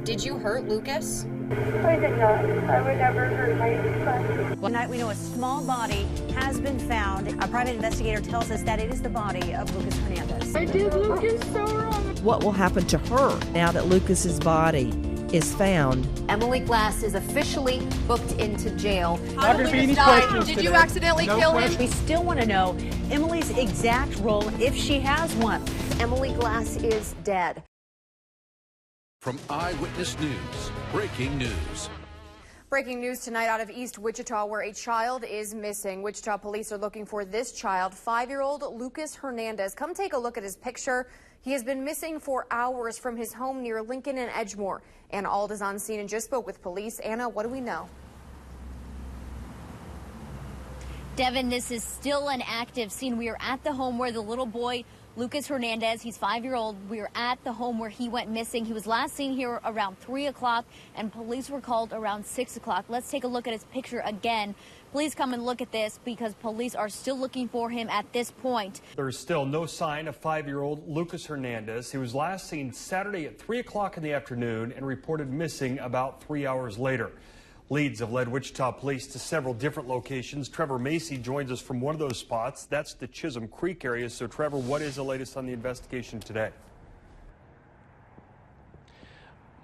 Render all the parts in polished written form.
Did you hurt Lucas? I did not. I would never hurt my son. Tonight we know a small body has been found. A private investigator tells us that it is the body of Lucas Hernandez. I did Lucas so wrong. What will happen to her now that Lucas's body is found? Emily Glass is officially booked into jail. How did Lucas die? Did you accidentally kill him? We still want to know Emily's exact role, if she has one. Emily Glass is dead. From Eyewitness News, breaking news. Breaking news tonight out of East Wichita, where a child is missing. Wichita police are looking for this child, 5-year-old Lucas Hernandez. Come take a look at his picture. He has been missing for hours from his home near Lincoln and Edgemore. Anna Ald is on scene and just spoke with police. Anna, what do we know? Devin, this is still an active scene. We are at the home where the little boy, Lucas Hernandez, he's 5-year-old. We are at the home where he went missing. He was last seen here around 3 o'clock, and police were called around 6 o'clock. Let's take a look at his picture again. Please come and look at this because police are still looking for him at this point. There's still no sign of 5-year-old Lucas Hernandez. He was last seen Saturday at 3 o'clock in the afternoon and reported missing about 3 hours later. Leads have led Wichita police to several different locations. Trevor Macy joins us from one of those spots. That's the Chisholm Creek area. So, Trevor, what is the latest on the investigation today?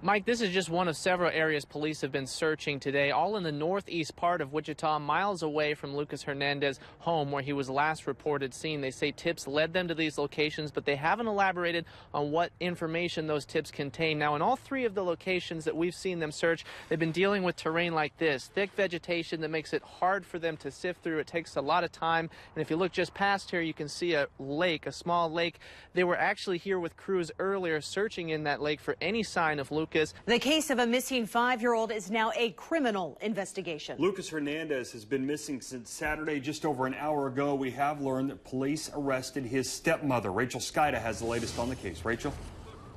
Mike, this is just one of several areas police have been searching today, all in the northeast part of Wichita, miles away from Lucas Hernandez's home where he was last reported seen. They say tips led them to these locations, but they haven't elaborated on what information those tips contain. Now, in all 3 of the locations that we've seen them search, they've been dealing with terrain like this, thick vegetation that makes it hard for them to sift through. It takes a lot of time, and if you look just past here, you can see a lake, a small lake. They were actually here with crews earlier searching in that lake for any sign of Lucas. The case of a missing 5-year-old is now a criminal investigation. Lucas Hernandez has been missing since Saturday. Just over an hour ago, we have learned that police arrested his stepmother. Rachel Skida has the latest on the case. Rachel?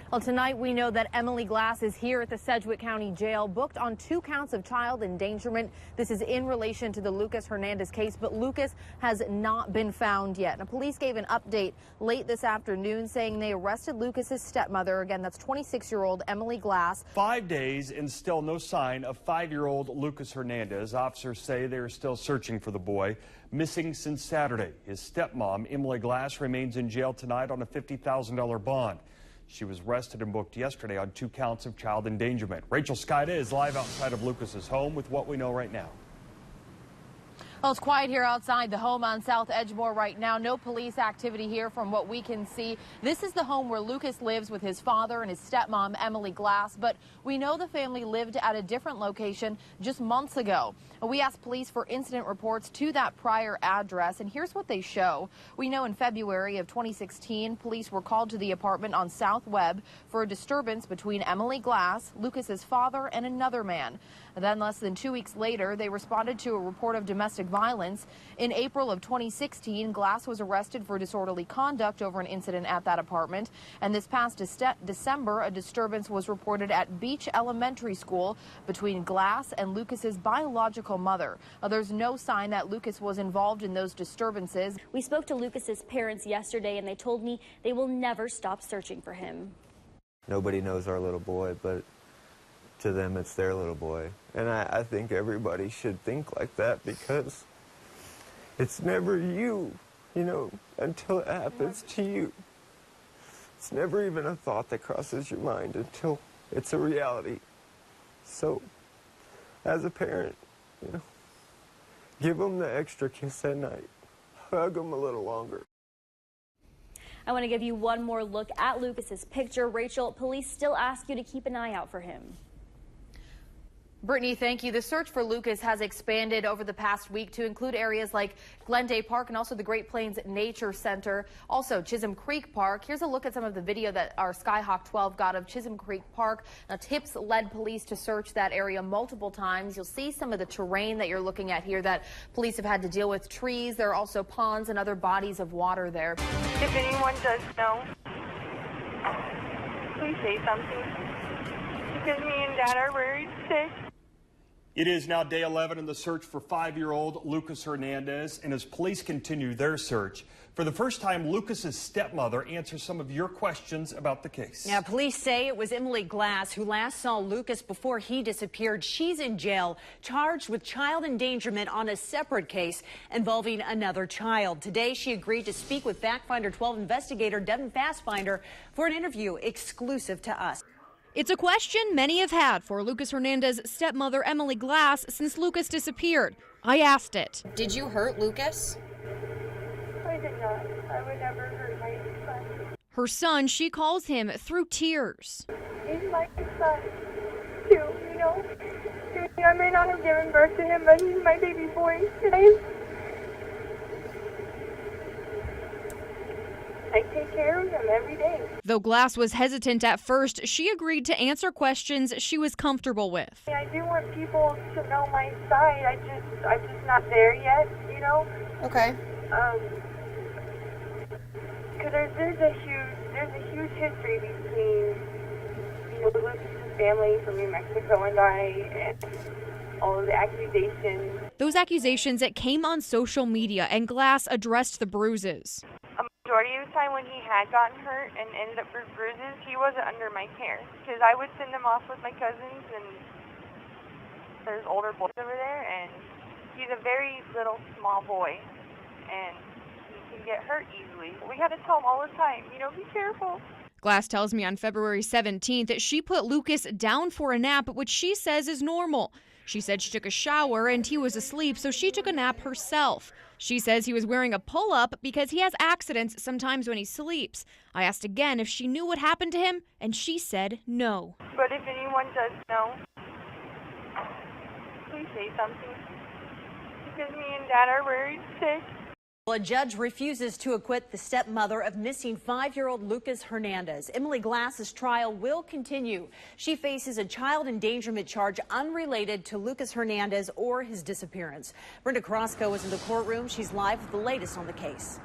Well, tonight we know that Emily Glass is here at the Sedgwick County Jail, booked on 2 counts of child endangerment. This is in relation to the Lucas Hernandez case, but Lucas has not been found yet. Now, police gave an update late this afternoon saying they arrested Lucas's stepmother. Again, that's 26-year-old Emily Glass. 5 days and still no sign of 5-year-old Lucas Hernandez. Officers say they are still searching for the boy, missing since Saturday. His stepmom, Emily Glass, remains in jail tonight on a $50,000 bond. She was arrested and booked yesterday on 2 counts of child endangerment. Rachel Skida is live outside of Lucas's home with what we know right now. Well, it's quiet here outside the home on South Edgemore right now. No police activity here from what we can see. This is the home where Lucas lives with his father and his stepmom, Emily Glass. But we know the family lived at a different location just months ago. We asked police for incident reports to that prior address, and here's what they show. We know in February of 2016, police were called to the apartment on South Webb for a disturbance between Emily Glass, Lucas's father, and another man. And then less than 2 weeks later, they responded to a report of domestic violence. In April of 2016, Glass was arrested for disorderly conduct over an incident at that apartment. And this past December, a disturbance was reported at Beach Elementary School between Glass and Lucas's biological mother. Now, there's no sign that Lucas was involved in those disturbances. We spoke to Lucas's parents yesterday, and they told me they will never stop searching for him. Nobody knows our little boy, but to them it's their little boy. And I think everybody should think like that, because it's never you, until it happens to you. It's never even a thought that crosses your mind until it's a reality. So, as a parent, give them the extra kiss at night. Hug them a little longer. I want to give you one more look at Lucas's picture. Rachel, police still ask you to keep an eye out for him. Brittany, thank you. The search for Lucas has expanded over the past week to include areas like Glendale Park and also the Great Plains Nature Center, also Chisholm Creek Park. Here's a look at some of the video that our Skyhawk 12 got of Chisholm Creek Park. Now, tips led police to search that area multiple times. You'll see some of the terrain that you're looking at here that police have had to deal with. Trees, there are also ponds and other bodies of water there. If anyone does know, please say something, because me and Dad are very sick. It is now day 11 in the search for 5-year-old Lucas Hernandez, and as police continue their search, for the first time, Lucas's stepmother answers some of your questions about the case. Yeah, police say it was Emily Glass who last saw Lucas before he disappeared. She's in jail, charged with child endangerment on a separate case involving another child. Today, she agreed to speak with Fact Finder 12 investigator Devin Fassbinder for an interview exclusive to us. It's a question many have had for Lucas Hernandez's stepmother, Emily Glass, since Lucas disappeared. I asked it. Did you hurt Lucas? I did not. I would never hurt my son. Her son, she calls him through tears. He's my son, too, you know? I may not have given birth to him, but he's my baby boy. I take care of him every day. Though Glass was hesitant at first, she agreed to answer questions she was comfortable with. I do want people to know my side. I'm just not there yet, you know? Okay. Because there's a huge history between, Lucas's family from New Mexico and I, and all of the accusations. Those accusations that came on social media, and Glass addressed the bruises. A majority of the time when he had gotten hurt and ended up with bruises, he wasn't under my care. Because I would send him off with my cousins, and there's older boys over there, and he's a very little, small boy, and he can get hurt easily. We had to tell him all the time, be careful. Glass tells me on February 17th that she put Lucas down for a nap, which she says is normal. She said she took a shower and he was asleep, so she took a nap herself. She says he was wearing a pull-up because he has accidents sometimes when he sleeps. I asked again if she knew what happened to him, and she said no. But if anyone does know, please say something. Because me and Dad are very sick. Well, a judge refuses to acquit the stepmother of missing 5-year-old Lucas Hernandez. Emily Glass's trial will continue. She faces a child endangerment charge unrelated to Lucas Hernandez or his disappearance. Brenda Crosco is in the courtroom. She's live with the latest on the case.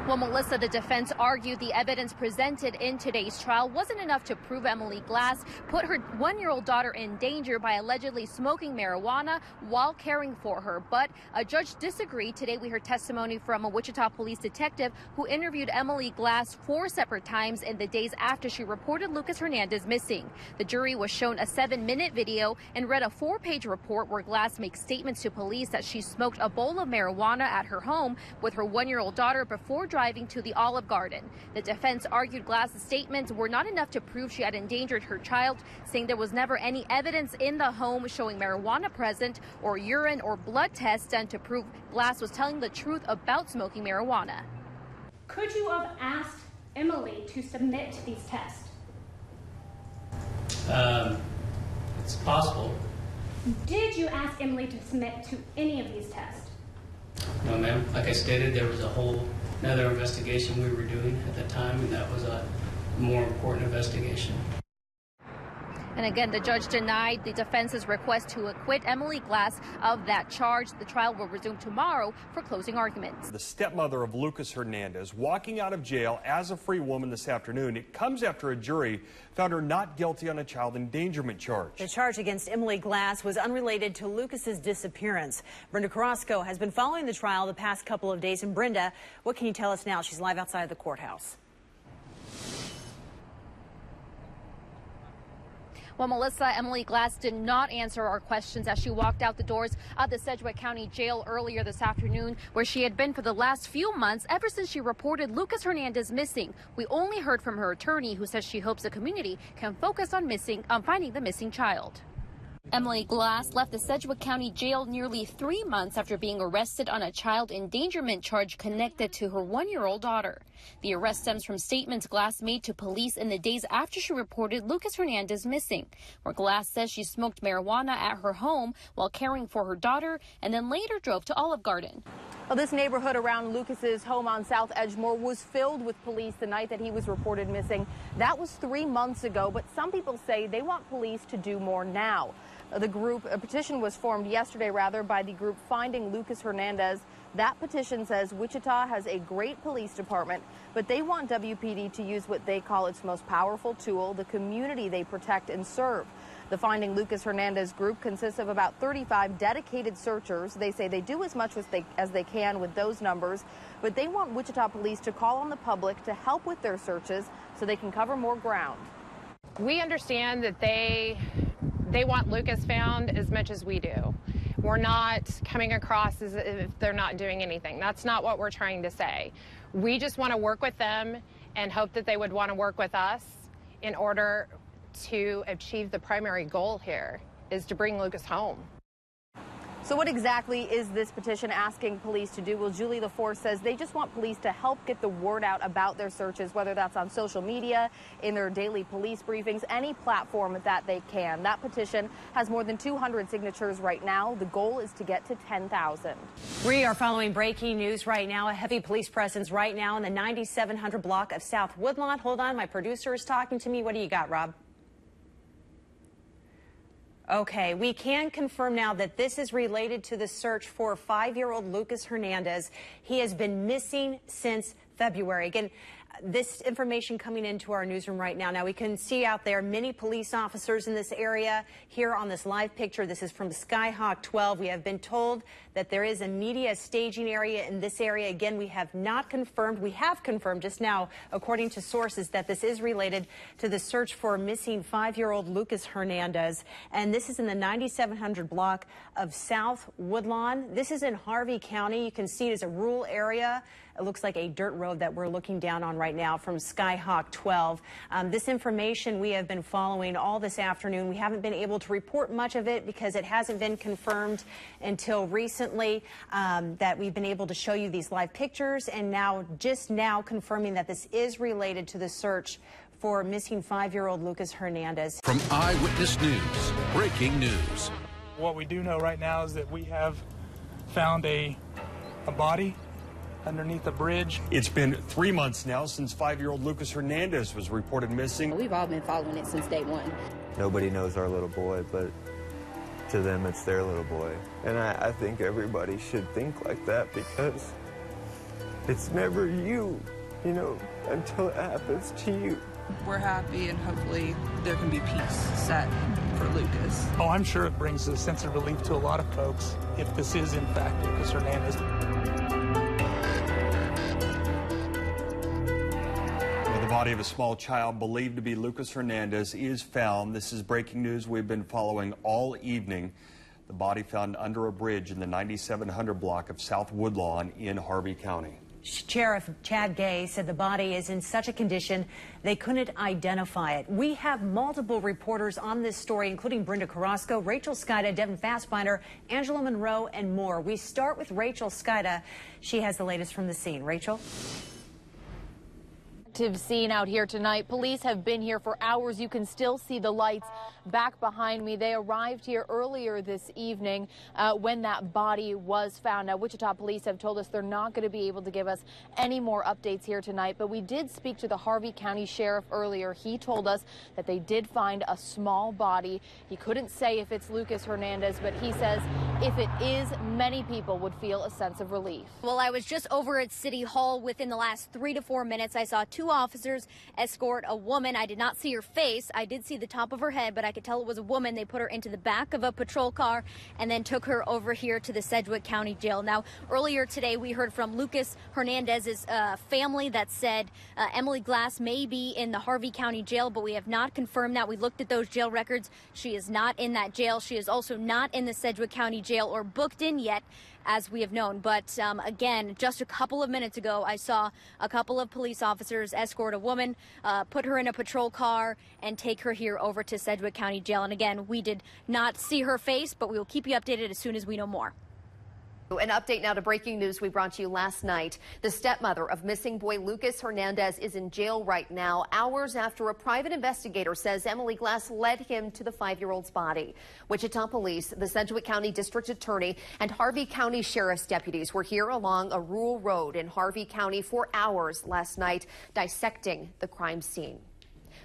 Well, Melissa, the defense argued the evidence presented in today's trial wasn't enough to prove Emily Glass put her 1-year-old daughter in danger by allegedly smoking marijuana while caring for her. But a judge disagreed. Today we heard testimony from a Wichita police detective who interviewed Emily Glass 4 separate times in the days after she reported Lucas Hernandez missing. The jury was shown a 7-minute video and read a 4-page report where Glass makes statements to police that she smoked a bowl of marijuana at her home with her 1-year-old daughter before driving to the Olive Garden. The defense argued Glass's statements were not enough to prove she had endangered her child, saying there was never any evidence in the home showing marijuana present or urine or blood tests done to prove Glass was telling the truth about smoking marijuana. Could you have asked Emily to submit these tests? It's possible. Did you ask Emily to submit to any of these tests? No, ma'am. Like I stated, there was another investigation we were doing at the time, and that was a more important investigation. And again, the judge denied the defense's request to acquit Emily Glass of that charge. The trial will resume tomorrow for closing arguments. The stepmother of Lucas Hernandez walking out of jail as a free woman this afternoon. It comes after a jury found her not guilty on a child endangerment charge. The charge against Emily Glass was unrelated to Lucas's disappearance. Brenda Carrasco has been following the trial the past couple of days. And Brenda, what can you tell us now? She's live outside of the courthouse. Well, Melissa, Emily Glass did not answer our questions as she walked out the doors of the Sedgwick County Jail earlier this afternoon, where she had been for the last few months ever since she reported Lucas Hernandez missing. We only heard from her attorney, who says she hopes the community can focus on finding the missing child. Emily Glass left the Sedgwick County Jail nearly 3 months after being arrested on a child endangerment charge connected to her 1-year-old daughter. The arrest stems from statements Glass made to police in the days after she reported Lucas Hernandez missing, where Glass says she smoked marijuana at her home while caring for her daughter and then later drove to Olive Garden. Well, this neighborhood around Lucas's home on South Edgemore was filled with police the night that he was reported missing. That was 3 months ago, but some people say they want police to do more now. A petition was formed yesterday, by the group Finding Lucas Hernandez. That petition says Wichita has a great police department, but they want WPD to use what they call its most powerful tool, the community they protect and serve. The Finding Lucas Hernandez group consists of about 35 dedicated searchers. They say they do as much as they can with those numbers, but they want Wichita police to call on the public to help with their searches so they can cover more ground. We understand that they want Lucas found as much as we do. We're not coming across as if they're not doing anything. That's not what we're trying to say. We just want to work with them and hope that they would want to work with us in order to achieve the primary goal here, is to bring Lucas home. So what exactly is this petition asking police to do? Well, Julie LaForce says they just want police to help get the word out about their searches, whether that's on social media, in their daily police briefings, any platform that they can. That petition has more than 200 signatures right now. The goal is to get to 10,000. We are following breaking news right now. A heavy police presence right now in the 9700 block of South Woodlawn. Hold on, my producer is talking to me. What do you got, Rob? Okay, we can confirm now that this is related to the search for 5-year-old Lucas Hernandez. He has been missing since February. Again, this information coming into our newsroom right now. Now, we can see out there many police officers in this area. Here on this live picture, this is from Skyhawk 12. We have been told that there is a media staging area in this area. Again, we have not confirmed. We have confirmed just now, according to sources, that this is related to the search for missing 5-year-old Lucas Hernandez. And this is in the 9700 block of South Woodlawn. This is in Harvey County. You can see it is a rural area. It looks like a dirt road that we're looking down on right now from Skyhawk 12. This information we have been following all this afternoon. We haven't been able to report much of it because it hasn't been confirmed until recently that we've been able to show you these live pictures, and now just now confirming that this is related to the search for missing 5-year-old Lucas Hernandez. From Eyewitness News, breaking news. What we do know right now is that we have found a body underneath a bridge. It's been 3 months now since 5-year-old Lucas Hernandez was reported missing. We've all been following it since day one. Nobody knows our little boy, but to them it's their little boy. And I think everybody should think like that, because it's never you, until it happens to you. We're happy, and hopefully there can be peace set for Lucas. Oh, I'm sure it brings a sense of relief to a lot of folks if this is in fact Lucas Hernandez. The body of a small child believed to be Lucas Hernandez is found. This is breaking news we've been following all evening. The body found under a bridge in the 9700 block of South Woodlawn in Harvey County. Sheriff Chad Gay said the body is in such a condition they couldn't identify it. We have multiple reporters on this story, including Brenda Carrasco, Rachel Skida, Devin Fastbinder, Angela Monroe, and more. We start with Rachel Skida. She has the latest from the scene. Rachel? Active scene out here tonight. Police have been here for hours. You can still see the lights back behind me. They arrived here earlier this evening when that body was found. Now, Wichita police have told us they're not going to be able to give us any more updates here tonight, but we did speak to the Harvey County Sheriff earlier. He told us that they did find a small body. He couldn't say if it's Lucas Hernandez, but he says if it is, many people would feel a sense of relief. Well, I was just over at City Hall within the last 3 to 4 minutes. I saw 2 officers escort a woman. I did not see her face. I did see the top of her head, but I could tell it was a woman. They put her into the back of a patrol car and then took her over here to the Sedgwick County Jail. Now, earlier today, we heard from Lucas Hernandez's family that said Emily Glass may be in the Harvey County Jail, but we have not confirmed that. We looked at those jail records. She is not in that jail. She is also not in the Sedgwick County Jail or booked in yet, as we have known. But again, just a couple of minutes ago, I saw a couple of police officers escort a woman, put her in a patrol car, and take her here over to Sedgwick County Jail. And again, we did not see her face, but we will keep you updated as soon as we know more. An update now to breaking news we brought you last night. The stepmother of missing boy Lucas Hernandez is in jail right now, hours after a private investigator says Emily Glass led him to the 5-year-old's body. Wichita police, the Sedgwick County District Attorney, and Harvey County Sheriff's deputies were here along a rural road in Harvey County for hours last night, dissecting the crime scene.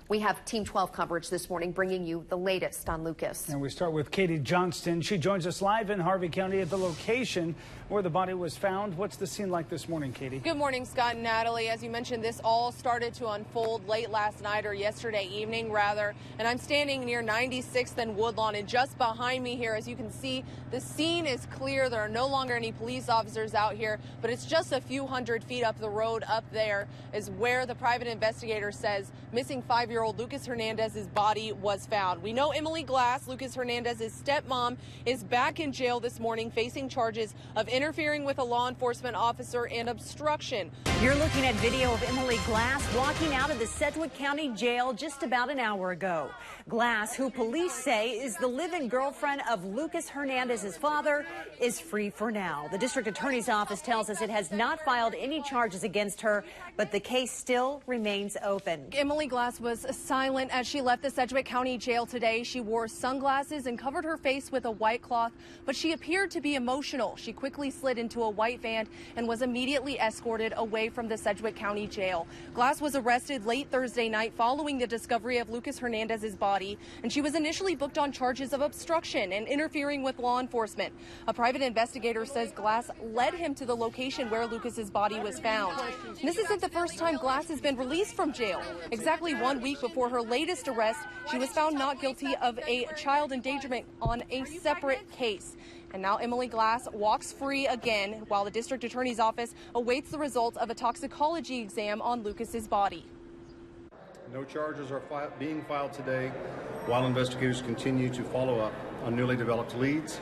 We have Team 12 coverage this morning, bringing you the latest on Lucas. And we start with Katie Johnston. She joins us live in Harvey County at the location where the body was found. What's the scene like this morning, Katie? Good morning, Scott and Natalie. As you mentioned, this all started to unfold late last night, or yesterday evening, rather. And I'm standing near 96th and Woodlawn, and just behind me here, as you can see, the scene is clear. There are no longer any police officers out here, but it's just a few hundred feet up the road. Up there is where the private investigator says missing 5-year-old Lucas Hernandez's body was found. We know Emily Glass, Lucas Hernandez's stepmom, is back in jail this morning facing charges of interfering with a law enforcement officer and obstruction. You're looking at video of Emily Glass walking out of the Sedgwick County Jail just about an hour ago. Glass, who police say is the live-in girlfriend of Lucas Hernandez's father, is free for now. The district attorney's office tells us it has not filed any charges against her, but the case still remains open. Emily Glass was silent as she left the Sedgwick County Jail today. She wore sunglasses and covered her face with a white cloth, but she appeared to be emotional. She quickly slid into a white van and was immediately escorted away from the Sedgwick County Jail. Glass was arrested late Thursday night following the discovery of Lucas Hernandez's body, and she was initially booked on charges of obstruction and interfering with law enforcement. A private investigator says Glass led him to the location where Lucas's body was found. This isn't the first time Glass has been released from jail. Exactly 1 week before her latest arrest, she was found not guilty of a child endangerment on a separate case. And now Emily Glass walks free again while the district attorney's office awaits the results of a toxicology exam on Lucas's body. No charges are being filed today while investigators continue to follow up on newly developed leads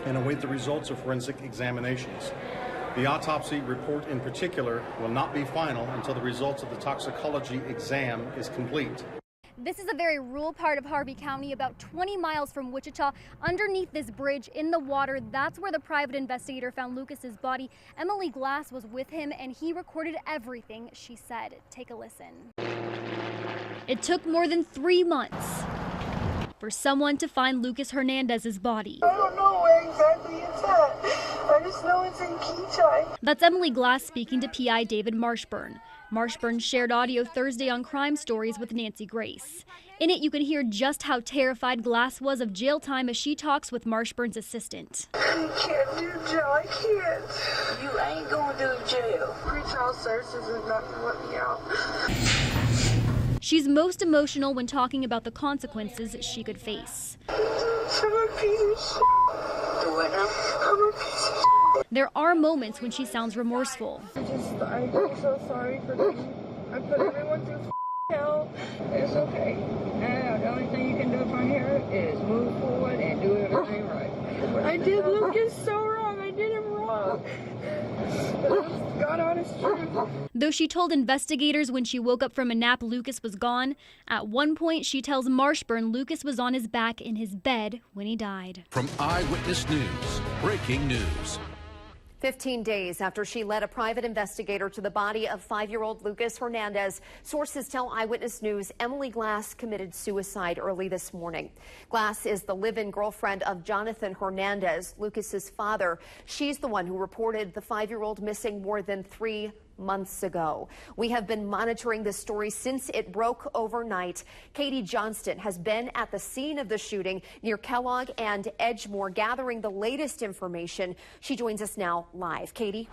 and await the results of forensic examinations. The autopsy report in particular will not be final until the results of the toxicology exam is complete. This is a very rural part of Harvey County, about 20 miles from Wichita. Underneath this bridge in the water, that's where the private investigator found Lucas's body. Emily Glass was with him, and he recorded everything she said. Take a listen. It took more than 3 months for someone to find Lucas Hernandez's body. I don't know where exactly it's at. I just know it's in KWCH. That's Emily Glass speaking to PI David Marshburn. Marshburn shared audio Thursday on Crime Stories with Nancy Grace. In it, you can hear just how terrified Glass was of jail time as she talks with Marshburn's assistant. You can't do jail, I can't. You ain't going to jail. Pretrial services is not going to let me out. She's most emotional when talking about the consequences she could face. I'm a piece of shit. What now? I'm a piece of shit. There are moments when she sounds remorseful. I'm so sorry for them. I put everyone through hell. It's okay. Now, the only thing you can do from here is move forward and do everything right. I did Lucas so wrong. I did him wrong. God honest truth. Though she told investigators when she woke up from a nap Lucas was gone, at one point she tells Marshburn Lucas was on his back in his bed when he died. From Eyewitness News, breaking news. 15 days after she led a private investigator to the body of 5-year-old Lucas Hernandez, sources tell Eyewitness News Emily Glass committed suicide early this morning. Glass is the live-in girlfriend of Jonathan Hernandez, Lucas's father. She's the one who reported the 5-year-old missing more than 3 months ago. We have been monitoring this story since it broke overnight. Katie Johnston has been at the scene of the shooting near Kellogg and Edgemore, gathering the latest information. She joins us now live. Katie?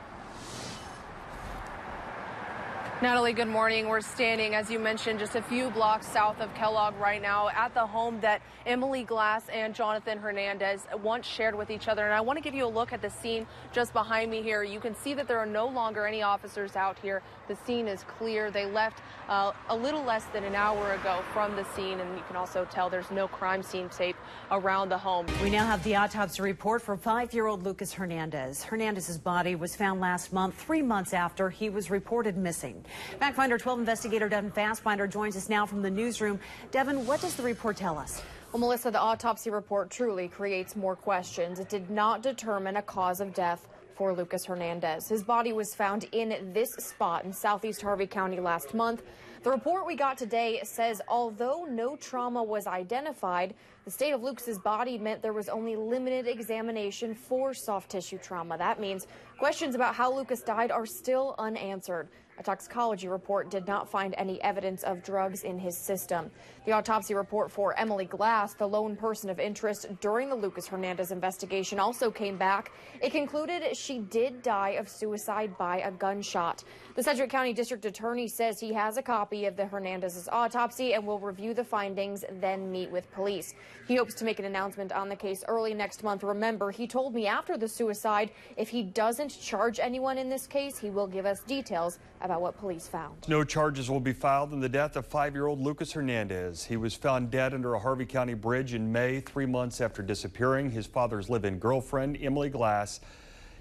Natalie, good morning. We're standing, as you mentioned, just a few blocks south of Kellogg right now at the home that Emily Glass and Jonathan Hernandez once shared with each other. And I want to give you a look at the scene just behind me here. You can see that there are no longer any officers out here. The scene is clear. They left a little less than an hour ago from the scene, and you can also tell there's no crime scene tape around the home. We now have the autopsy report for 5-year-old Lucas Hernandez. Hernandez's body was found last month, 3 months after he was reported missing. Factfinder 12 investigator Devin Fastbinder joins us now from the newsroom. Devin, what does the report tell us? Well, Melissa, the autopsy report truly creates more questions. It did not determine a cause of death for Lucas Hernandez. His body was found in this spot in southeast Harvey County last month. The report we got today says although no trauma was identified, the state of Lucas's body meant there was only limited examination for soft tissue trauma. That means questions about how Lucas died are still unanswered. A toxicology report did not find any evidence of drugs in his system. The autopsy report for Emily Glass, the lone person of interest during the Lucas Hernandez investigation, also came back. It concluded she did die of suicide by a gunshot. The Sedgwick County District Attorney says he has a copy of the Hernandez's autopsy and will review the findings, then meet with police. He hopes to make an announcement on the case early next month. Remember, he told me after the suicide, if he doesn't charge anyone in this case, he will give us details about what police found. No charges will be filed in the death of 5-year-old Lucas Hernandez. He was found dead under a Harvey County bridge in May, 3 months after disappearing. His father's live-in girlfriend, Emily Glass,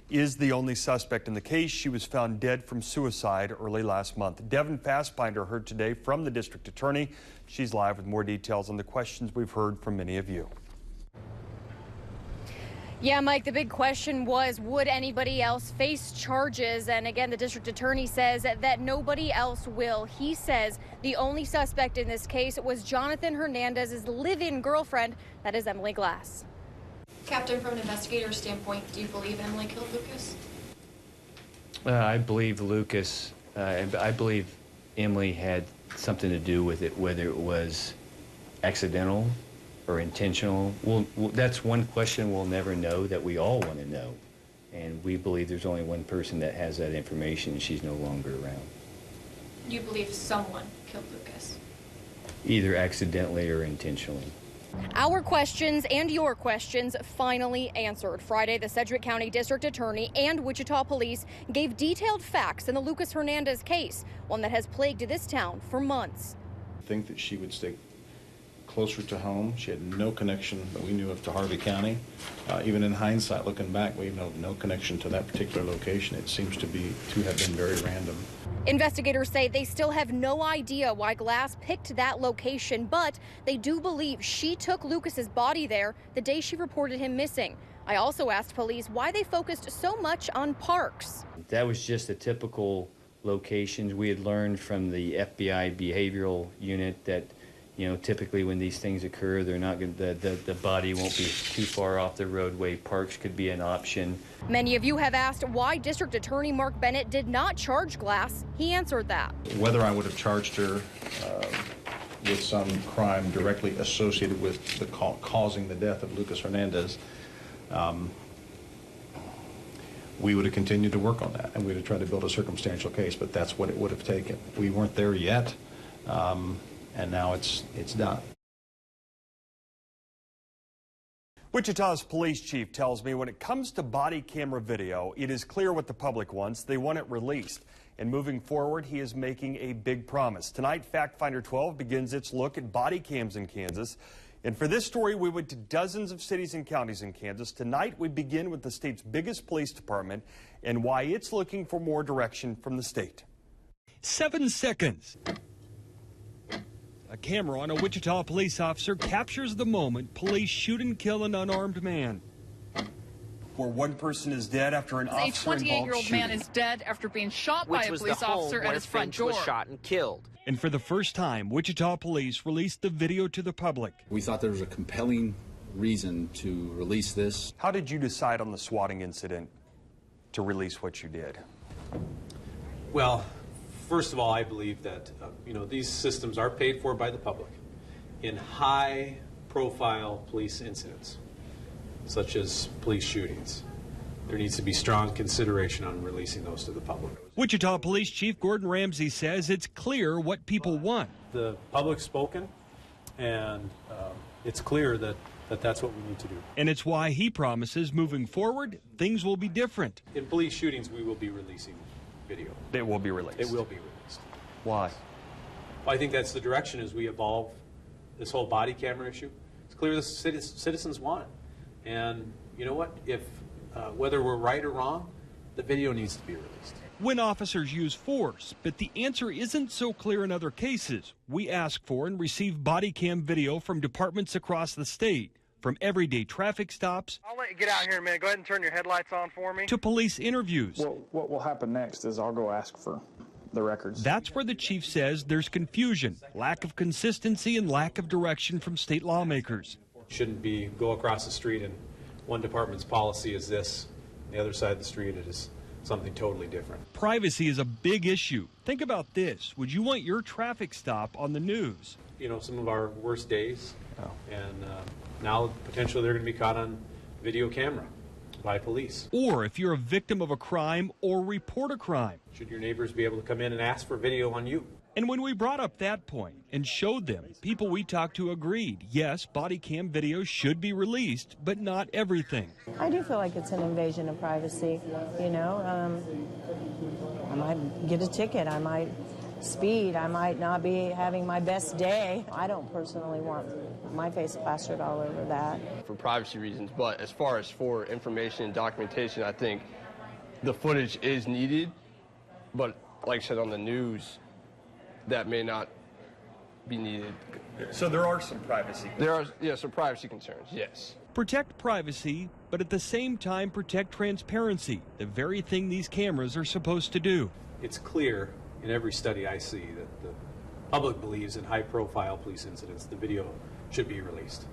is the only suspect in the case. She was found dead from suicide early last month. Devin Fastbinder heard today from the district attorney. She's live with more details on the questions we've heard from many of you. Yeah, Mike, the big question was, would anybody else face charges? And again, the district attorney says that nobody else will. He says the only suspect in this case was Jonathan Hernandez's live-in girlfriend, that is Emily Glass. Captain, from an investigator's standpoint, do you believe Emily killed Lucas? I believe Lucas, I believe Emily had something to do with it, whether it was accidental or intentional. That's one question we'll never know that we all want to know. And we believe there's only one person that has that information, and she's no longer around. You believe someone killed Lucas? Either accidentally or intentionally. Our questions and your questions finally answered. Friday, the Sedgwick County District Attorney and Wichita Police gave detailed facts in the Lucas Hernandez case, one that has plagued this town for months. I think that she would stay closer to home. She had no connection that we knew of to Harvey County. Even in hindsight, looking back, we know no connection to that particular location. It seems to have been very random. Investigators say they still have no idea why Glass picked that location, but they do believe she took Lucas's body there the day she reported him missing. I also asked police why they focused so much on parks. That was just a typical location. We had learned from the FBI behavioral unit that, you know, typically when these things occur, they're not going the body won't be too far off the roadway. Parks could be an option. Many of you have asked why District Attorney Mark Bennett did not charge Glass. He answered that. Whether I would have charged her with some crime directly associated with the causing the death of Lucas Hernandez, we would have continued to work on that, and we would have tried to build a circumstantial case, but that's what it would have taken. We weren't there yet. And now it's done. Wichita's police chief tells me when it comes to body camera video, it is clear what the public wants. They want it released. And moving forward, he is making a big promise. Tonight, Fact Finder 12 begins its look at body cams in Kansas. And for this story, we went to dozens of cities and counties in Kansas. Tonight, we begin with the state's biggest police department and why it's looking for more direction from the state. 7 seconds. A camera on a Wichita police officer captures the moment police shoot and kill an unarmed man. Where one person is dead after an officer-involved shooting. A 28-year-old man is dead after being shot by a police officer at his front door. Was shot and killed. And for the first time, Wichita police released the video to the public. We thought there was a compelling reason to release this. How did you decide on the swatting incident to release what you did? Well, first of all, I believe that these systems are paid for by the public in high-profile police incidents, such as police shootings. There needs to be strong consideration on releasing those to the public. Wichita Police Chief Gordon Ramsey says it's clear what people want. The public's spoken, and it's clear that that's what we need to do. And it's why he promises moving forward, things will be different. In police shootings, we will be releasing video. It will be released. It will be released. Why? Well, I think that's the direction as we evolve this whole body camera issue. It's clear the citizens want it. And you know what? If whether we're right or wrong, the video needs to be released. When officers use force, but the answer isn't so clear in other cases. We ask for and receive body cam video from departments across the state, from everyday traffic stops. I'll let you get out here in a minute. Go ahead and turn your headlights on for me. To police interviews. Well, what will happen next is I'll go ask for the records. That's where the chief says there's confusion, lack of consistency, and lack of direction from state lawmakers. Shouldn't be go across the street and one department's policy is this, the other side of the street it is something totally different. Privacy is a big issue. Think about this. Would you want your traffic stop on the news? You know, some of our worst days, and now potentially they're going to be caught on video camera by police. Or if you're a victim of a crime or report a crime. Should your neighbors be able to come in and ask for video on you? And when we brought up that point and showed them, people we talked to agreed, yes, body cam video should be released, but not everything. I do feel like it's an invasion of privacy, you know. I might get a ticket, I might speed, I might not be having my best day. I don't personally want my face plastered all over that. For privacy reasons, but as far as for information and documentation, I think the footage is needed, but like I said on the news, that may not be needed. So there are some privacy concerns. There are, yeah, some privacy concerns, yes. Protect privacy, but at the same time protect transparency, the very thing these cameras are supposed to do. It's clear in every study I see that the public believes in high-profile police incidents, the video should be released.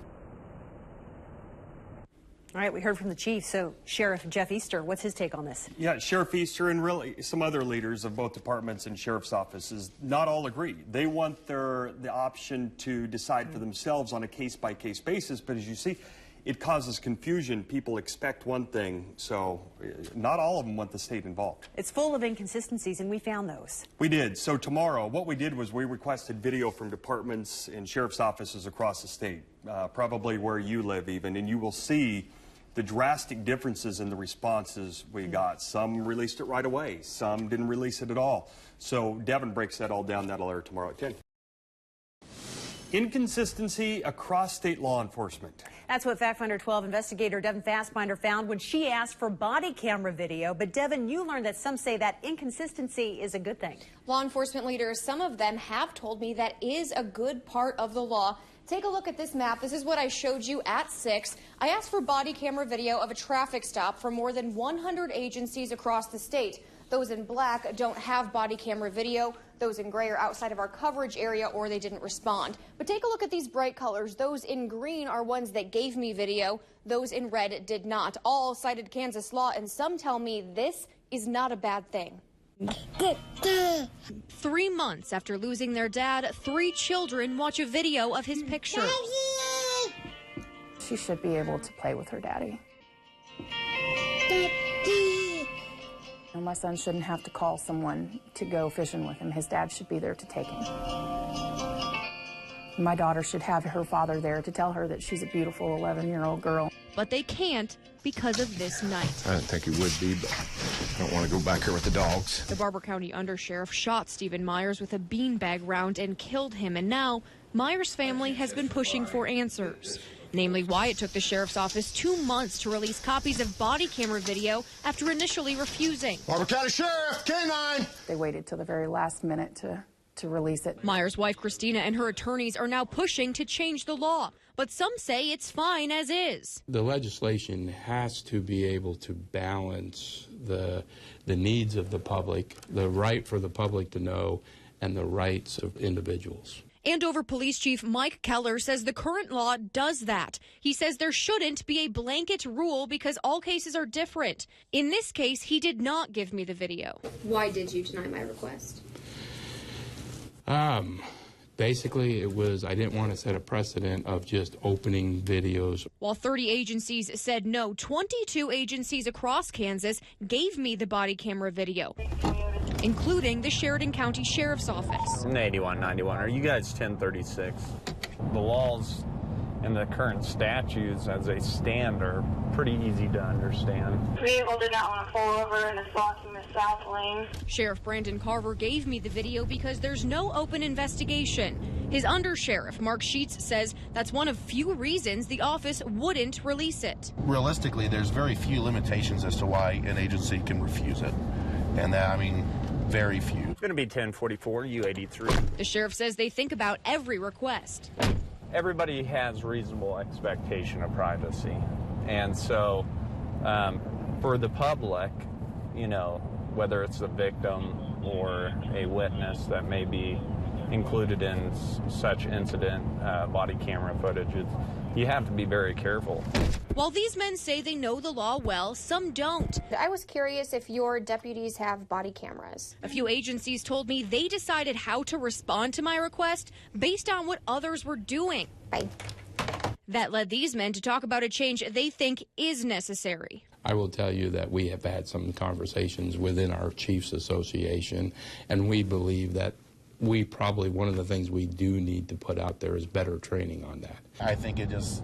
All right, we heard from the chief. So Sheriff Jeff Easter, what's his take on this? Yeah, Sheriff Easter and really some other leaders of both departments and sheriff's offices not all agree. They want the option to decide for themselves on a case-by-case basis, but as you see, it causes confusion. People expect one thing, so not all of them want the state involved. It's full of inconsistencies, and we found those. We did. So tomorrow, what we did was we requested video from departments and sheriff's offices across the state, probably where you live even, and you will see the drastic differences in the responses we got. Some released it right away. Some didn't release it at all. So Devin breaks that all down. That'll air tomorrow at 10. Inconsistency across state law enforcement. That's what Fact Finder 12 investigator Devin Fastbinder found when she asked for body camera video. But Devin, you learned that some say that inconsistency is a good thing. Law enforcement leaders, some of them have told me that is a good part of the law. Take a look at this map. This is what I showed you at 6. I asked for body camera video of a traffic stop from more than 100 agencies across the state. Those in black don't have body camera video. Those in gray are outside of our coverage area or they didn't respond. But take a look at these bright colors. Those in green are ones that gave me video. Those in red did not. All cited Kansas law, and some tell me this is not a bad thing. 3 months after losing their dad, 3 children watch a video of his picture. She should be able to play with her daddy. My son shouldn't have to call someone to go fishing with him. His dad should be there to take him. My daughter should have her father there to tell her that she's a beautiful 11-year-old girl. But they can't because of this night. I didn't think he would be, but I don't want to go back here with the dogs. The Barber County undersheriff shot Stephen Myers with a beanbag round and killed him, and now Myers' family has been pushing for answers. Namely, why it took the sheriff's office 2 months to release copies of body camera video after initially refusing. Barber County Sheriff, K9! They waited till the very last minute to release it. Myers' wife, Christina, and her attorneys are now pushing to change the law, but some say it's fine as is. The legislation has to be able to balance the needs of the public, the right for the public to know, and the rights of individuals. Andover Police Chief Mike Keller says the current law does that. He says there shouldn't be a blanket rule because all cases are different. In this case, he did not give me the video. Why did you deny my request? Basically, it was I didn't want to set a precedent of just opening videos. While 30 agencies said no, 22 agencies across Kansas gave me the body camera video, including the Sheridan County Sheriff's Office. 8191. Are you guys 1036? The laws and the current statutes as they stand are pretty easy to understand. Vehicle did not want to pull over and is blocking the south lane. Sheriff Brandon Carver gave me the video because there's no open investigation. His undersheriff, Mark Sheets, says that's one of few reasons the office wouldn't release it. Realistically, there's very few limitations as to why an agency can refuse it. And that, I mean, very few. It's going to be 1044, U83. The sheriff says they think about every request. Everybody has reasonable expectation of privacy. And so for the public, you know, whether it's a victim or a witness that may be included in such incident body camera footage. You have to be very careful. While these men say they know the law well, some don't. I was curious if your deputies have body cameras. A few agencies told me they decided how to respond to my request based on what others were doing. Bye. That led these men to talk about a change they think is necessary. I will tell you that we have had some conversations within our Chiefs Association, and we believe that one of the things we do need to put out there is better training on that. I think it just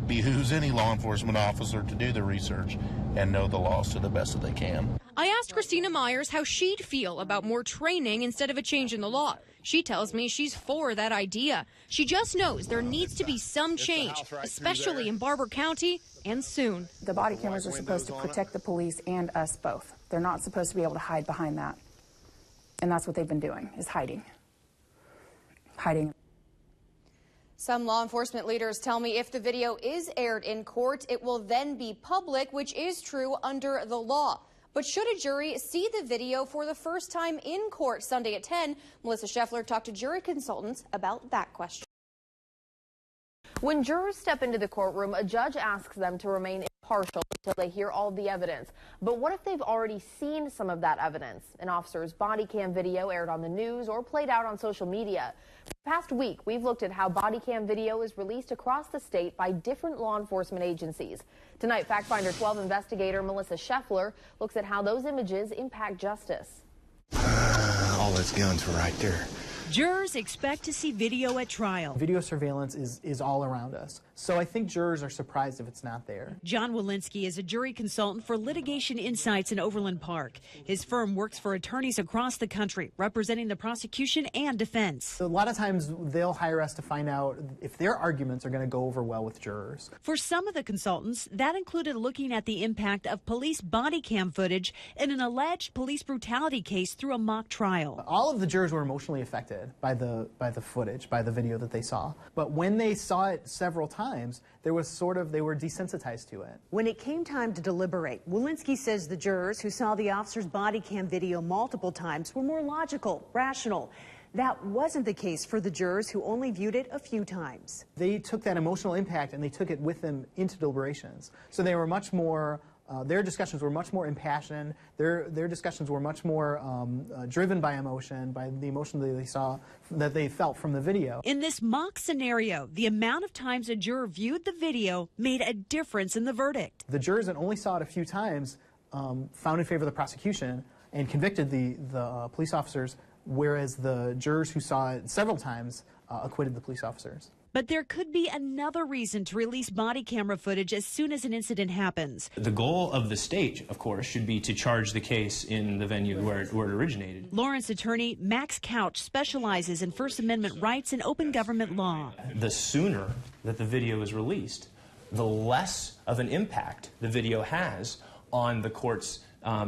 behooves any law enforcement officer to do the research and know the laws to the best that they can. I asked Christina Myers how she'd feel about more training instead of a change in the law. She tells me she's for that idea. She just knows there needs to be some change, especially in Barber County, and soon. The body cameras are supposed to protect the police and us both. They're not supposed to be able to hide behind that. And that's what they've been doing, is hiding. Some law enforcement leaders tell me if the video is aired in court, it will then be public, which is true under the law. But should a jury see the video for the first time in court Sunday at 10? Melissa Scheffler talked to jury consultants about that question. When jurors step into the courtroom, a judge asks them to remain impartial until they hear all the evidence. But what if they've already seen some of that evidence? An officer's body cam video aired on the news or played out on social media. For the past week, we've looked at how body cam video is released across the state by different law enforcement agencies. Tonight, Fact Finder 12 investigator Melissa Scheffler looks at how those images impact justice. All those guns were right there. Jurors expect to see video at trial. Video surveillance is all around us. So I think jurors are surprised if it's not there. John Walensky is a jury consultant for Litigation Insights in Overland Park. His firm works for attorneys across the country, representing the prosecution and defense. A lot of times they'll hire us to find out if their arguments are going to go over well with jurors. For some of the consultants, that included looking at the impact of police body cam footage in an alleged police brutality case through a mock trial. All of the jurors were emotionally affected by the footage, by the video that they saw. But when they saw it several times, they were desensitized to it. When it came time to deliberate, Walensky says the jurors who saw the officer's body cam video multiple times were more logical, rational. That wasn't the case for the jurors who only viewed it a few times. They took that emotional impact and they took it with them into deliberations. So they were much more their discussions were much more impassioned. Their discussions were much more driven by emotion, by the emotion that they felt from the video. In this mock scenario, the amount of times a juror viewed the video made a difference in the verdict. The jurors that only saw it a few times found in favor of the prosecution and convicted the police officers, whereas the jurors who saw it several times acquitted the police officers. But there could be another reason to release body camera footage as soon as an incident happens. The goal of the state, of course, should be to charge the case in the venue where it originated. Lawrence attorney Max Couch specializes in First Amendment rights and open government law. The sooner that the video is released, the less of an impact the video has on the court's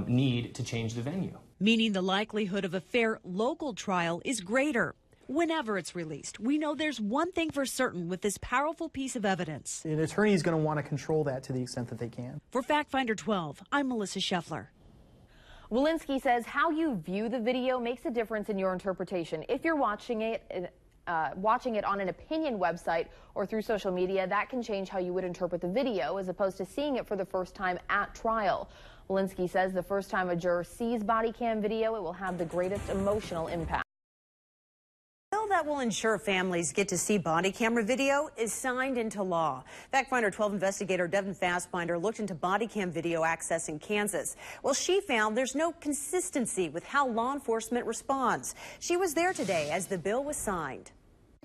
need to change the venue. Meaning the likelihood of a fair local trial is greater. Whenever it's released, we know there's one thing for certain with this powerful piece of evidence. An attorney is going to want to control that to the extent that they can. For Fact Finder 12, I'm Melissa Scheffler. Walensky says how you view the video makes a difference in your interpretation. If you're watching it on an opinion website or through social media, that can change how you would interpret the video as opposed to seeing it for the first time at trial. Walensky says the first time a juror sees body cam video, it will have the greatest emotional impact. The bill that will ensure families get to see body camera video is signed into law. Fact Finder 12 investigator Devin Fassbinder looked into body cam video access in Kansas. Well, she found there's no consistency with how law enforcement responds. She was there today as the bill was signed.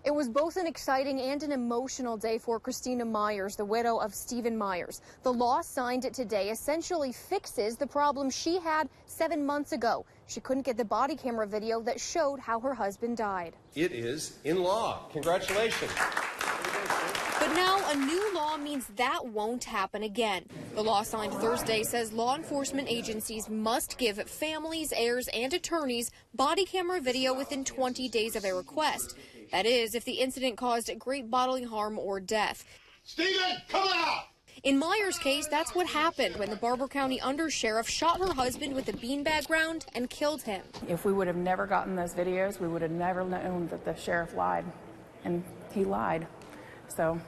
It was both an exciting and an emotional day for Christina Myers, the widow of Stephen Myers. The law signed today essentially fixes the problem she had 7 months ago. She couldn't get the body camera video that showed how her husband died. It is in law. Congratulations. But now a new law means that won't happen again. The law signed Thursday says law enforcement agencies must give families, heirs, and attorneys body camera video within 20 days of a request. That is, if the incident caused great bodily harm or death. Stephen, come out! In Myers' case, that's what happened when the Barber County undersheriff shot her husband with a beanbag round and killed him. If we would have never gotten those videos, we would have never known that the sheriff lied, and he lied. So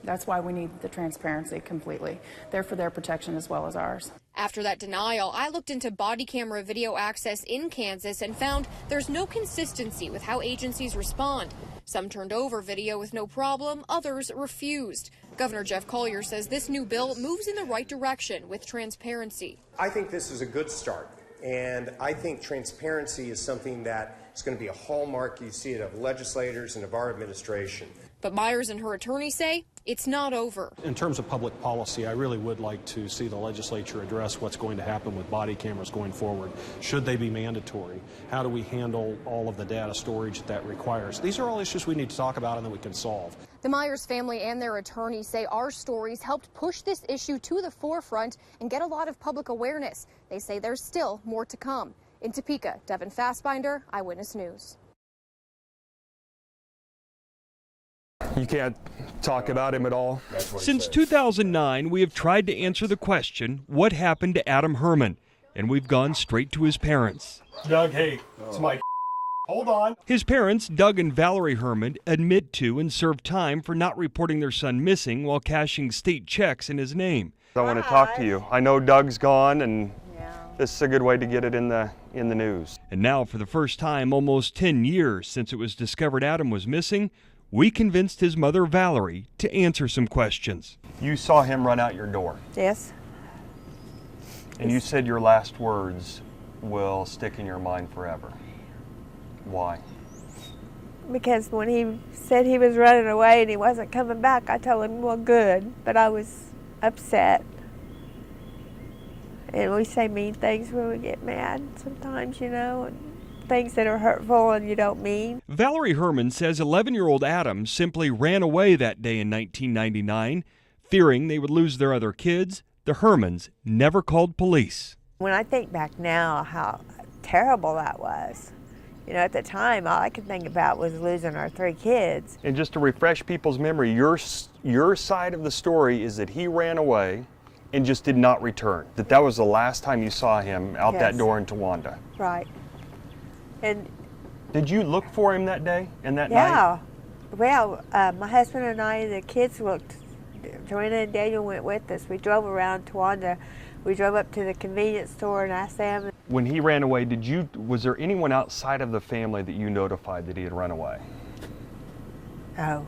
that's why we need the transparency completely. They're for their protection as well as ours. After that denial, I looked into body camera video access in Kansas and found there's no consistency with how agencies respond. Some turned over video with no problem, others refused. Governor Jeff Collier says this new bill moves in the right direction with transparency. I think this is a good start, and I think transparency is something that is going to be a hallmark. You see it of legislators and of our administration. But Myers and her attorney say it's not over. In terms of public policy, I really would like to see the legislature address what's going to happen with body cameras going forward. Should they be mandatory? How do we handle all of the data storage that requires? These are all issues we need to talk about and that we can solve. The Myers family and their attorney say our stories helped push this issue to the forefront and get a lot of public awareness. They say there's still more to come. In Topeka, Devin Fassbinder, Eyewitness News. You can't talk about him at all? Since 2009, we have tried to answer the question, what happened to Adam Herman? And we've gone straight to his parents. Doug, hey, it's my hold on. His parents, Doug and Valerie Herman, admit to and serve time for not reporting their son missing while cashing state checks in his name. I want to talk to you. I know Doug's gone, and this is a good way to get it in the news. And now, for the first time, almost 10 years since it was discovered Adam was missing, we convinced his mother, Valerie, to answer some questions. You saw him run out your door. Yes. And you said your last words will stick in your mind forever. Why? Because when he said he was running away and he wasn't coming back, I told him, well, good, but I was upset. And we say mean things when we get mad sometimes, you know, and things that are hurtful and you don't mean. Valerie Herman says 11-year-old Adam simply ran away that day in 1999. Fearing they would lose their other kids, the Hermans never called police. When I think back now how terrible that was, you know, at the time all I could think about was losing our 3 kids. And just to refresh people's memory, your side of the story is that he ran away and just did not return. That was the last time you saw him out that door in Towanda. Right. And did you look for him that day and that night? Yeah. Well, my husband and I and the kids looked. Joanna and Daniel went with us. We drove around Towanda. We drove up to the convenience store and asked them. When he ran away, was there anyone outside of the family that you notified that he had run away? Oh.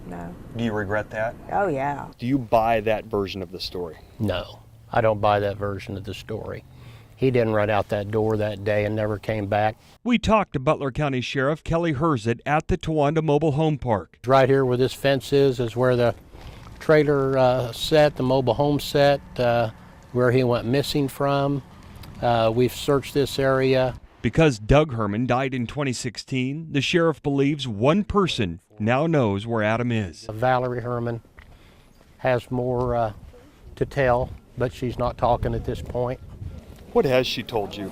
No. Do you regret that? Oh, yeah. Do you buy that version of the story? No, I don't buy that version of the story. He didn't run out that door that day and never came back. We talked to Butler County Sheriff Kelly Herzit at the Towanda Mobile Home Park. Right here where this fence is where the trailer set, the mobile home set, where he went missing from. We've searched this area. Because Doug Herman died in 2016, the sheriff believes one person now knows where Adam is. Valerie Herman has more to tell, but she's not talking at this point. What has she told you?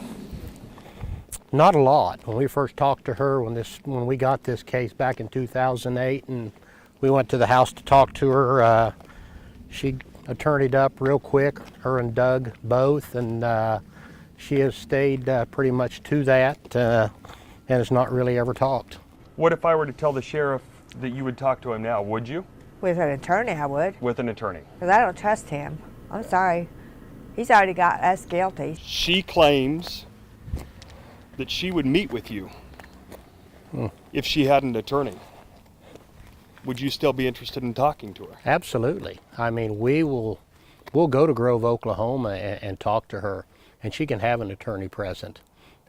Not a lot. When we first talked to her, when we got this case back in 2008, and we went to the house to talk to her, she attorneyed up real quick, her and Doug both, and she has stayed pretty much to that and has not really ever talked. What if I were to tell the sheriff that you would talk to him now, would you? With an attorney, I would. With an attorney? Because I don't trust him. I'm sorry. He's already got us guilty. She claims that she would meet with you if she had an attorney. Would you still be interested in talking to her? Absolutely. I mean, we'll go to Grove, Oklahoma and talk to her, and she can have an attorney present.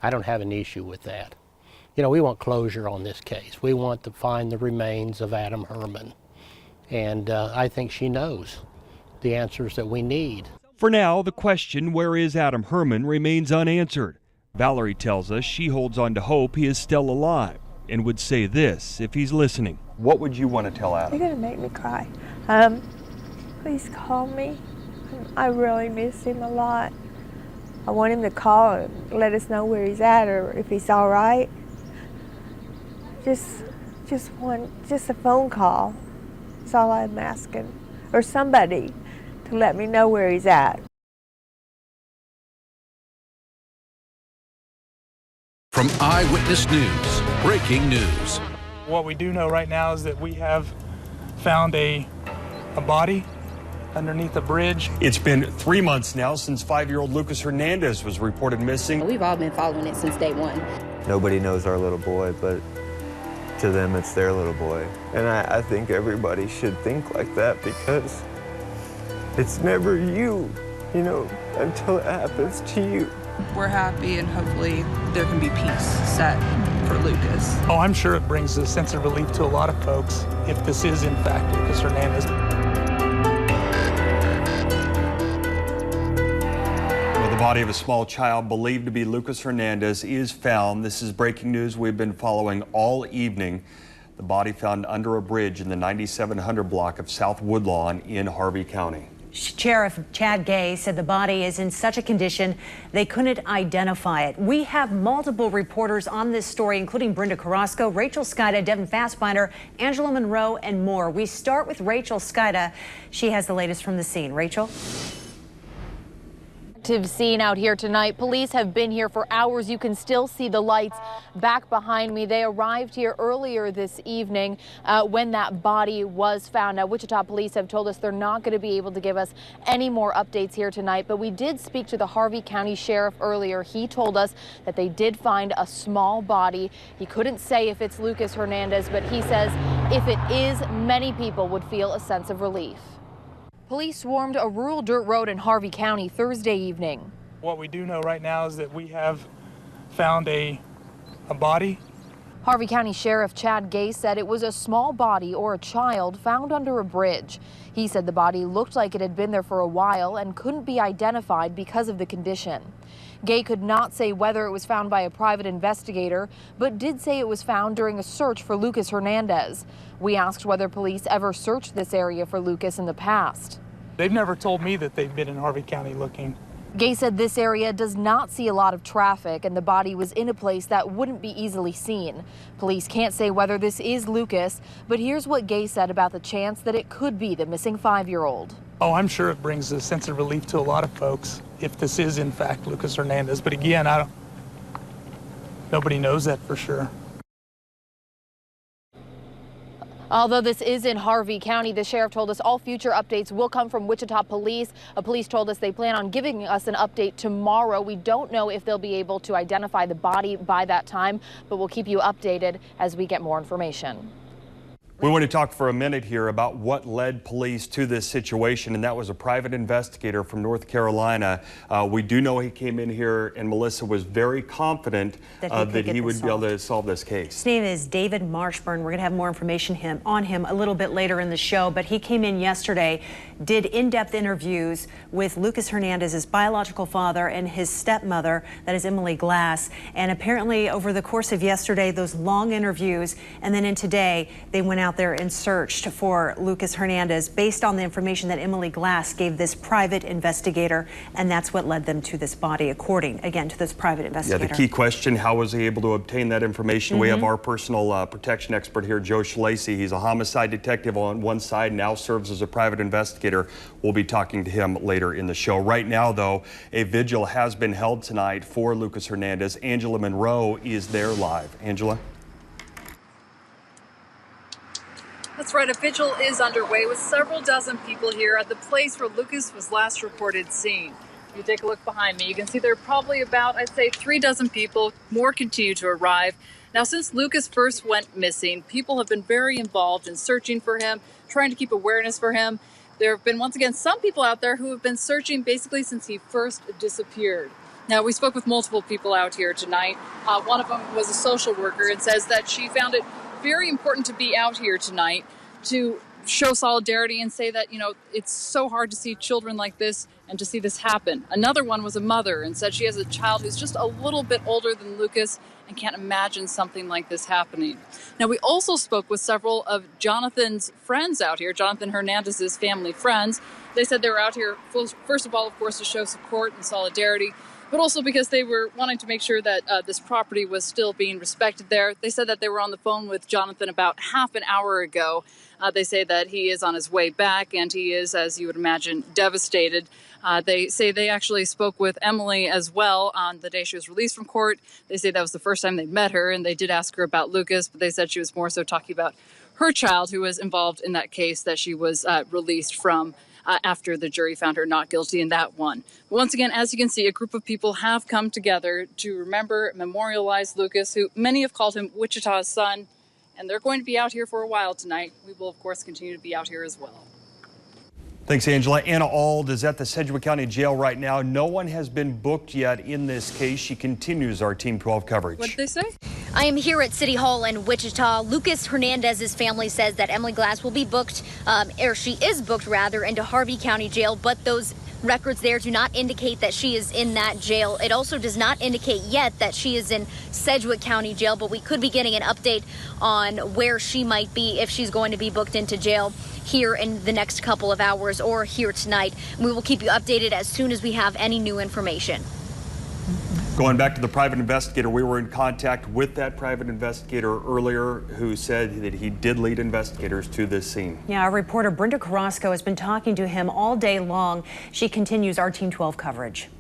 I don't have an issue with that. You know, we want closure on this case. We want to find the remains of Adam Herman, and I think she knows the answers that we need. For now, the question, where is Adam Herman, remains unanswered. Valerie tells us she holds on to hope he is still alive and would say this if he's listening. What would you want to tell Adam? You're going to make me cry. Please call me. I really miss him a lot. I want him to call and let us know where he's at or if he's all right. Just a phone call. That's all I'm asking. or somebody to let me know where he's at. From Eyewitness News, breaking news. What we do know right now is that we have found a body underneath a bridge. It's been 3 months now since 5-year-old Lucas Hernandez was reported missing. We've all been following it since day one. Nobody knows our little boy, but to them it's their little boy. And I think everybody should think like that, because it's never you, until it happens to you. We're happy, and hopefully there can be peace set for Lucas. Oh, I'm sure it brings a sense of relief to a lot of folks if this is in fact Lucas Hernandez. The body of a small child believed to be Lucas Hernandez is found. This is breaking news we've been following all evening. The body found under a bridge in the 9700 block of South Woodlawn in Harvey County. Sheriff Chad Gay said the body is in such a condition they couldn't identify it. We have multiple reporters on this story, including Brenda Carrasco, Rachel Skida, Devin Fastbinder, Angela Monroe, and more. We start with Rachel Skida. She has the latest from the scene. Rachel? Scene out here tonight. Police have been here for hours. You can still see the lights back behind me. They arrived here earlier this evening when that body was found. Now, Wichita police have told us they're not going to be able to give us any more updates here tonight, but we did speak to the Harvey County Sheriff earlier. He told us that they did find a small body. He couldn't say if it's Lucas Hernandez, but he says if it is, many people would feel a sense of relief. Police swarmed a rural dirt road in Harvey County Thursday evening. What we do know right now is that we have found a body. Harvey County Sheriff Chad Gay said it was a small body or a child found under a bridge. He said the body looked like it had been there for a while and couldn't be identified because of the condition. Gay could not say whether it was found by a private investigator, but did say it was found during a search for Lucas Hernandez. We asked whether police ever searched this area for Lucas in the past. They've never told me that they've been in Harvey County looking. Gay said this area does not see a lot of traffic and the body was in a place that wouldn't be easily seen. Police can't say whether this is Lucas, but here's what Gay said about the chance that it could be the missing 5-year-old. Oh, I'm sure it brings a sense of relief to a lot of folks if this is in fact Lucas Hernandez. But again, nobody knows that for sure. Although this is in Harvey County, the sheriff told us all future updates will come from Wichita Police. Police told us they plan on giving us an update tomorrow. We don't know if they'll be able to identify the body by that time, but we'll keep you updated as we get more information. We want to talk for a minute here about what led police to this situation, and that was a private investigator from North Carolina. We do know he came in here, and Melissa was very confident that he would be able to solve this case. His name is David Marshburn. We're going to have more information on him a little bit later in the show, but he came in yesterday, did in-depth interviews with Lucas Hernandez's biological father and his stepmother, that is Emily Glass, and apparently over the course of yesterday, those long interviews, and then in today, they went out there and searched for Lucas Hernandez based on the information that Emily Glass gave this private investigator, and that's what led them to this body, according, again, to this private investigator. Yeah, the key question, how was he able to obtain that information? We have our personal protection expert here, Joe Schlacey. He's a homicide detective on one side, now serves as a private investigator. We'll be talking to him later in the show. Right now, though, a vigil has been held tonight for Lucas Hernandez. Angela Monroe is there live. Angela? That's right, a vigil is underway with several dozen people here at the place where Lucas was last reported seen. If you take a look behind me, you can see there are probably about, I'd say, 3 dozen people. More continue to arrive. Now, since Lucas first went missing, people have been very involved in searching for him, trying to keep awareness for him. There have been, once again, some people out there who have been searching basically since he first disappeared. Now, we spoke with multiple people out here tonight. One of them was a social worker and says that she found it very important to be out here tonight to show solidarity and say that, you know, it's so hard to see children like this and to see this happen. Another one was a mother and said she has a child who's just a little bit older than Lucas and can't imagine something like this happening. Now, we also spoke with several of Jonathan's friends out here, Jonathan Hernandez's family friends. They said they were out here, first of all, of course, to show support and solidarity, but also because they were wanting to make sure that this property was still being respected there. They said that they were on the phone with Jonathan about half an hour ago. They say that he is on his way back, and he is, as you would imagine, devastated. They say they actually spoke with Emily as well on the day she was released from court. They say that was the first time they met her, and they did ask her about Lucas, but they said she was more so talking about her child who was involved in that case that she was released from after the jury found her not guilty in that one. But once again, as you can see, a group of people have come together to remember, memorialize Lucas, who many have called him Wichita's son, and they're going to be out here for a while tonight. We will, of course, continue to be out here as well. Thanks, Angela. Anna Auld is at the Sedgwick County Jail right now. No one has been booked yet in this case. She continues our Team 12 coverage. What did they say? I am here at City Hall in Wichita. Lucas Hernandez's family says that Emily Glass will be booked, or she is booked rather, into Harvey County Jail, but those records there do not indicate that she is in that jail. It also does not indicate yet that she is in Sedgwick County Jail, but we could be getting an update on where she might be if she's going to be booked into jail here in the next couple of hours or here tonight. We will keep you updated as soon as we have any new information. Going back to the private investigator, we were in contact with that private investigator earlier who said that he did lead investigators to this scene. Yeah, our reporter Brenda Carrasco has been talking to him all day long. She continues our Team 12 coverage.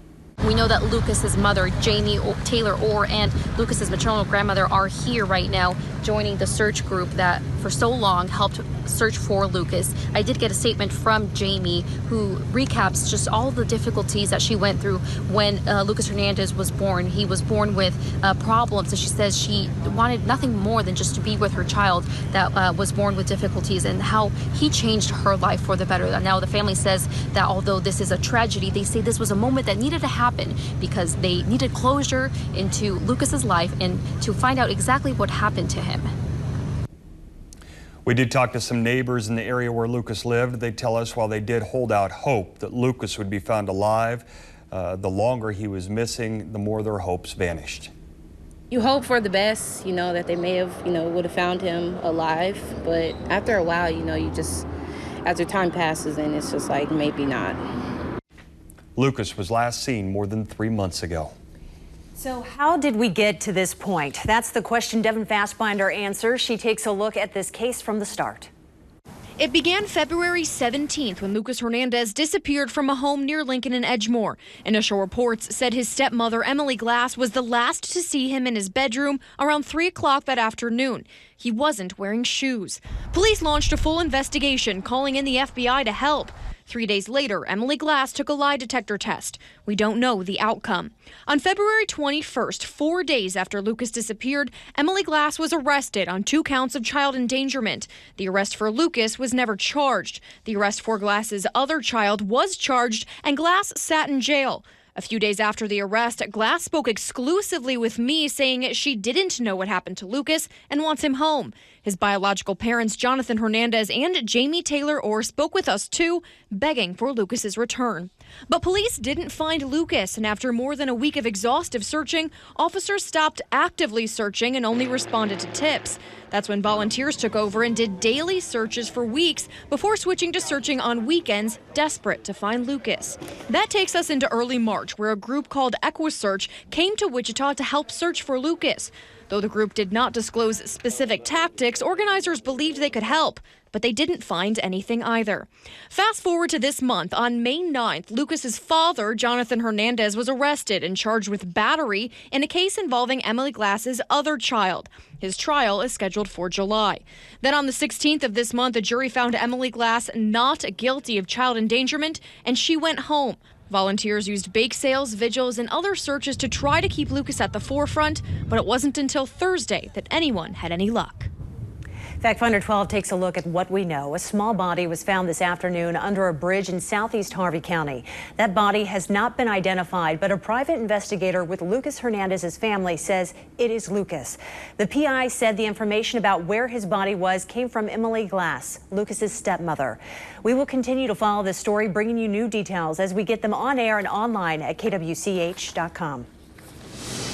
We know that Lucas's mother, Jamie Taylor Orr, and Lucas's maternal grandmother are here right now joining the search group that for so long helped search for Lucas. I did get a statement from Jamie who recaps just all the difficulties that she went through when Lucas Hernandez was born. He was born with problems, and she says she wanted nothing more than just to be with her child that was born with difficulties, and how he changed her life for the better. Now the family says that although this is a tragedy, they say this was a moment that needed to happen because they needed closure into Lucas's life and to find out exactly what happened to him. We did talk to some neighbors in the area where Lucas lived. They tell us while they did hold out hope that Lucas would be found alive, the longer he was missing, the more their hopes vanished. You hope for the best, you know, that they may have, would have found him alive. But after a while, you just, as time passes, and it's just like, maybe not. Lucas was last seen more than 3 months ago. So how did we get to this point? That's the question Devin Fastbinder answers. She takes a look at this case from the start. It began February 17th when Lucas Hernandez disappeared from a home near Lincoln and Edgemore. Initial reports said his stepmother, Emily Glass, was the last to see him in his bedroom around 3 o'clock that afternoon. He wasn't wearing shoes. Police launched a full investigation, calling in the FBI to help. 3 days later, Emily Glass took a lie detector test. We don't know the outcome. On February 21st, 4 days after Lucas disappeared, Emily Glass was arrested on 2 counts of child endangerment. The arrest for Lucas was never charged. The arrest for Glass's other child was charged, and Glass sat in jail. A few days after the arrest, Glass spoke exclusively with me, saying she didn't know what happened to Lucas and wants him home. His biological parents, Jonathan Hernandez and Jamie Taylor Orr, spoke with us too, begging for Lucas's return. But police didn't find Lucas, and after more than a week of exhaustive searching, officers stopped actively searching and only responded to tips. That's when volunteers took over and did daily searches for weeks before switching to searching on weekends, desperate to find Lucas. That takes us into early March, where a group called EquiSearch came to Wichita to help search for Lucas. Though the group did not disclose specific tactics, organizers believed they could help, but they didn't find anything either. Fast forward to this month. On May 9th, Lucas's father, Jonathan Hernandez, was arrested and charged with battery in a case involving Emily Glass's other child. His trial is scheduled for July. Then on the 16th of this month, a jury found Emily Glass not guilty of child endangerment, and she went home. Volunteers used bake sales, vigils, and other searches to try to keep Lucas at the forefront, but it wasn't until Thursday that anyone had any luck. Fact Finder 12 takes a look at what we know. A small body was found this afternoon under a bridge in southeast Harvey County. That body has not been identified, but a private investigator with Lucas Hernandez's family says it is Lucas. The PI said the information about where his body was came from Emily Glass, Lucas's stepmother. We will continue to follow this story, bringing you new details as we get them on air and online at KWCH.com.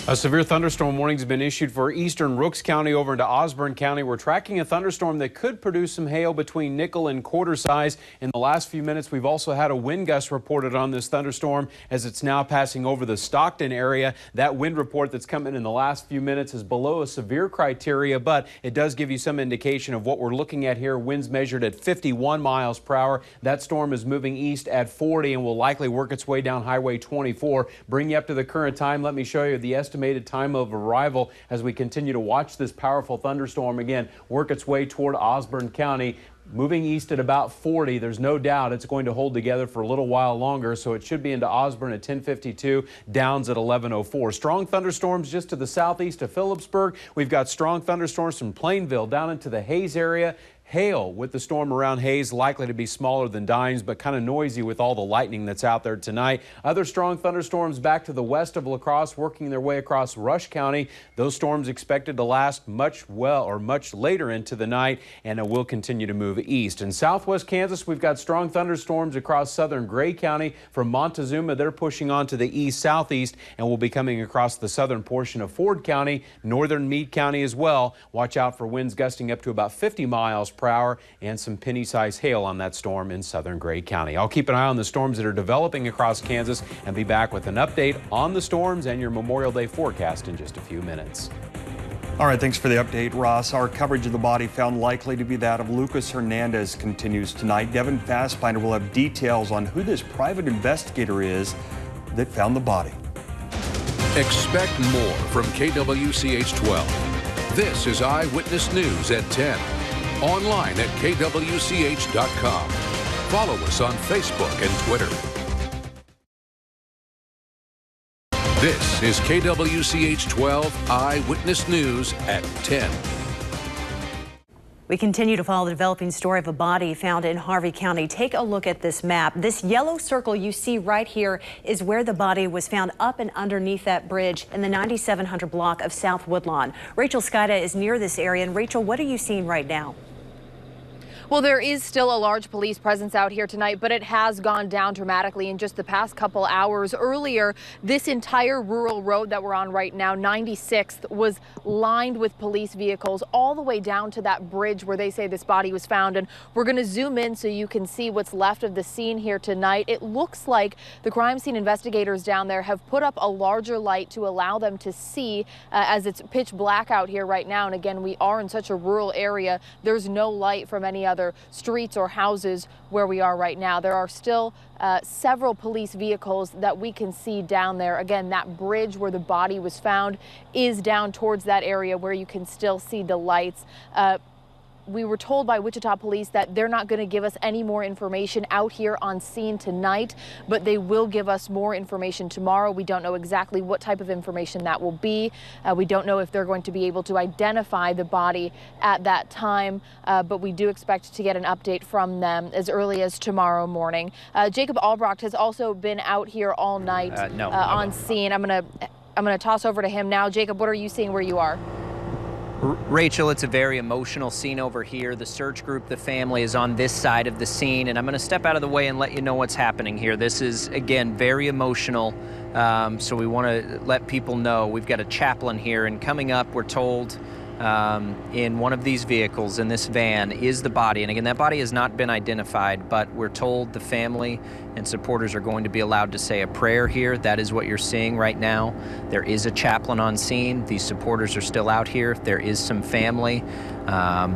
A severe thunderstorm warning has been issued for eastern Rooks County over into Osborne County. We're tracking a thunderstorm that could produce some hail between nickel and quarter size. In the last few minutes, we've also had a wind gust reported on this thunderstorm as it's now passing over the Stockton area. That wind report that's come in the last few minutes is below a severe criteria, but it does give you some indication of what we're looking at here. Winds measured at 51 miles per hour. That storm is moving east at 40 and will likely work its way down Highway 24. Bring you up to the current time. Let me show you the estimated time of arrival as we continue to watch this powerful thunderstorm again work its way toward Osborne County. Moving east at about 40, there's no doubt it's going to hold together for a little while longer, so it should be into Osborne at 10:52, Downs at 11:04. Strong thunderstorms just to the southeast of Phillipsburg. We've got strong thunderstorms from Plainville down into the Hayes area. Hail with the storm around Hayes, likely to be smaller than dimes, but kind of noisy with all the lightning that's out there tonight. Other strong thunderstorms back to the west of La Crosse, working their way across Rush County. Those storms expected to last much later into the night, and it will continue to move east. In southwest Kansas, we've got strong thunderstorms across southern Gray County. From Montezuma, they're pushing on to the east-southeast and will be coming across the southern portion of Ford County, northern Meade County as well. Watch out for winds gusting up to about 50 miles per hour and some penny-sized hail on that storm in southern Gray County. I'll keep an eye on the storms that are developing across Kansas and be back with an update on the storms and your Memorial Day forecast in just a few minutes. All right, thanks for the update, Ross. Our coverage of the body found likely to be that of Lucas Hernandez continues tonight. Devin Fassbinder will have details on who this private investigator is that found the body. Expect more from KWCH 12. This is Eyewitness News at 10. Online at KWCH.com. Follow us on Facebook and Twitter. This is KWCH 12 Eyewitness News at 10. We continue to follow the developing story of a body found in Harvey County. Take a look at this map. This yellow circle you see right here is where the body was found, up and underneath that bridge in the 9700 block of South Woodlawn. Rachel Skida is near this area. And Rachel, what are you seeing right now? Well, there is still a large police presence out here tonight, but it has gone down dramatically in just the past couple hours. Earlier, this entire rural road that we're on right now, 96th, was lined with police vehicles all the way down to that bridge where they say this body was found. And we're going to zoom in so you can see what's left of the scene here tonight. It looks like the crime scene investigators down there have put up a larger light to allow them to see as it's pitch black out here right now. And again, we are in such a rural area. There's no light from any other streets or houses where we are right now. There are still several police vehicles that we can see down there. Again, that bridge where the body was found is down towards that area where you can still see the lights. We were told by Wichita police that they're not going to give us any more information out here on scene tonight, but they will give us more information tomorrow. We don't know exactly what type of information that will be. We don't know if they're going to be able to identify the body at that time, but we do expect to get an update from them as early as tomorrow morning. Jacob Albrecht has also been out here all night on scene. I'm gonna toss over to him now. Jacob, what are you seeing where you are? Rachel, it's a very emotional scene over here. The search group, the family is on this side of the scene, and I'm going to step out of the way and let you know what's happening here. This is, again, very emotional, so we want to let people know. We've got a chaplain here, and coming up, we're told in one of these vehicles, in this van, is the body. And again, that body has not been identified, but we're told the family and supporters are going to be allowed to say a prayer here. That is what you're seeing right now. There is a chaplain on scene. These supporters are still out here. There is some family.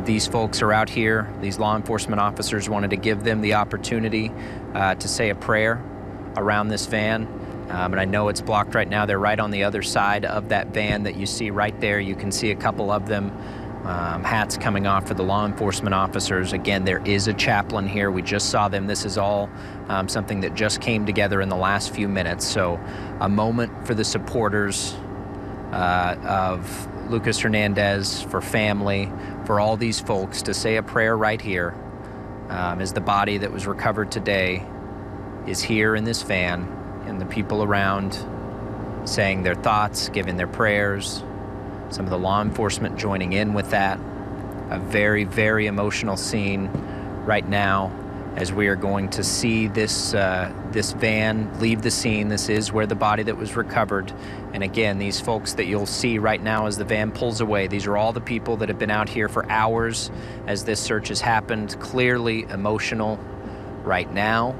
These folks are out here. These law enforcement officers wanted to give them the opportunity to say a prayer around this van. And I know it's blocked right now. They're right on the other side of that van that you see right there. You can see a couple of them, hats coming off for the law enforcement officers. Again, there is a chaplain here. We just saw them. This is all something that just came together in the last few minutes. So a moment for the supporters of Lucas Hernandez, for family, for all these folks to say a prayer right here as the body that was recovered today is here in this van. And the people around saying their thoughts, giving their prayers, some of the law enforcement joining in with that. A very, very emotional scene right now as we are going to see this this van leave the scene. This is where the body that was recovered. And again, these folks that you'll see right now as the van pulls away, these are all the people that have been out here for hours as this search has happened. Clearly emotional right now.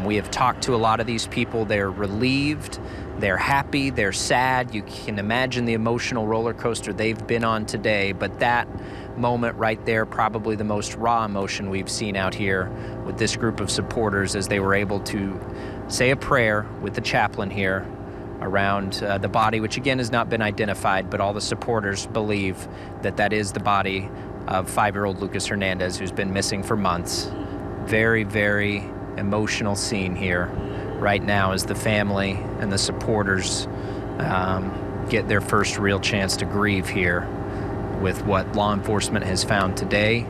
We have talked to a lot of these people. They're relieved, they're happy, they're sad. You can imagine the emotional roller coaster they've been on today, but that moment right there, probably the most raw emotion we've seen out here with this group of supporters as they were able to say a prayer with the chaplain here around the body, which again has not been identified, but all the supporters believe that that is the body of 5-year-old Lucas Hernandez, who's been missing for months. Very, very emotional scene here right now as the family and the supporters get their first real chance to grieve here with what law enforcement has found today.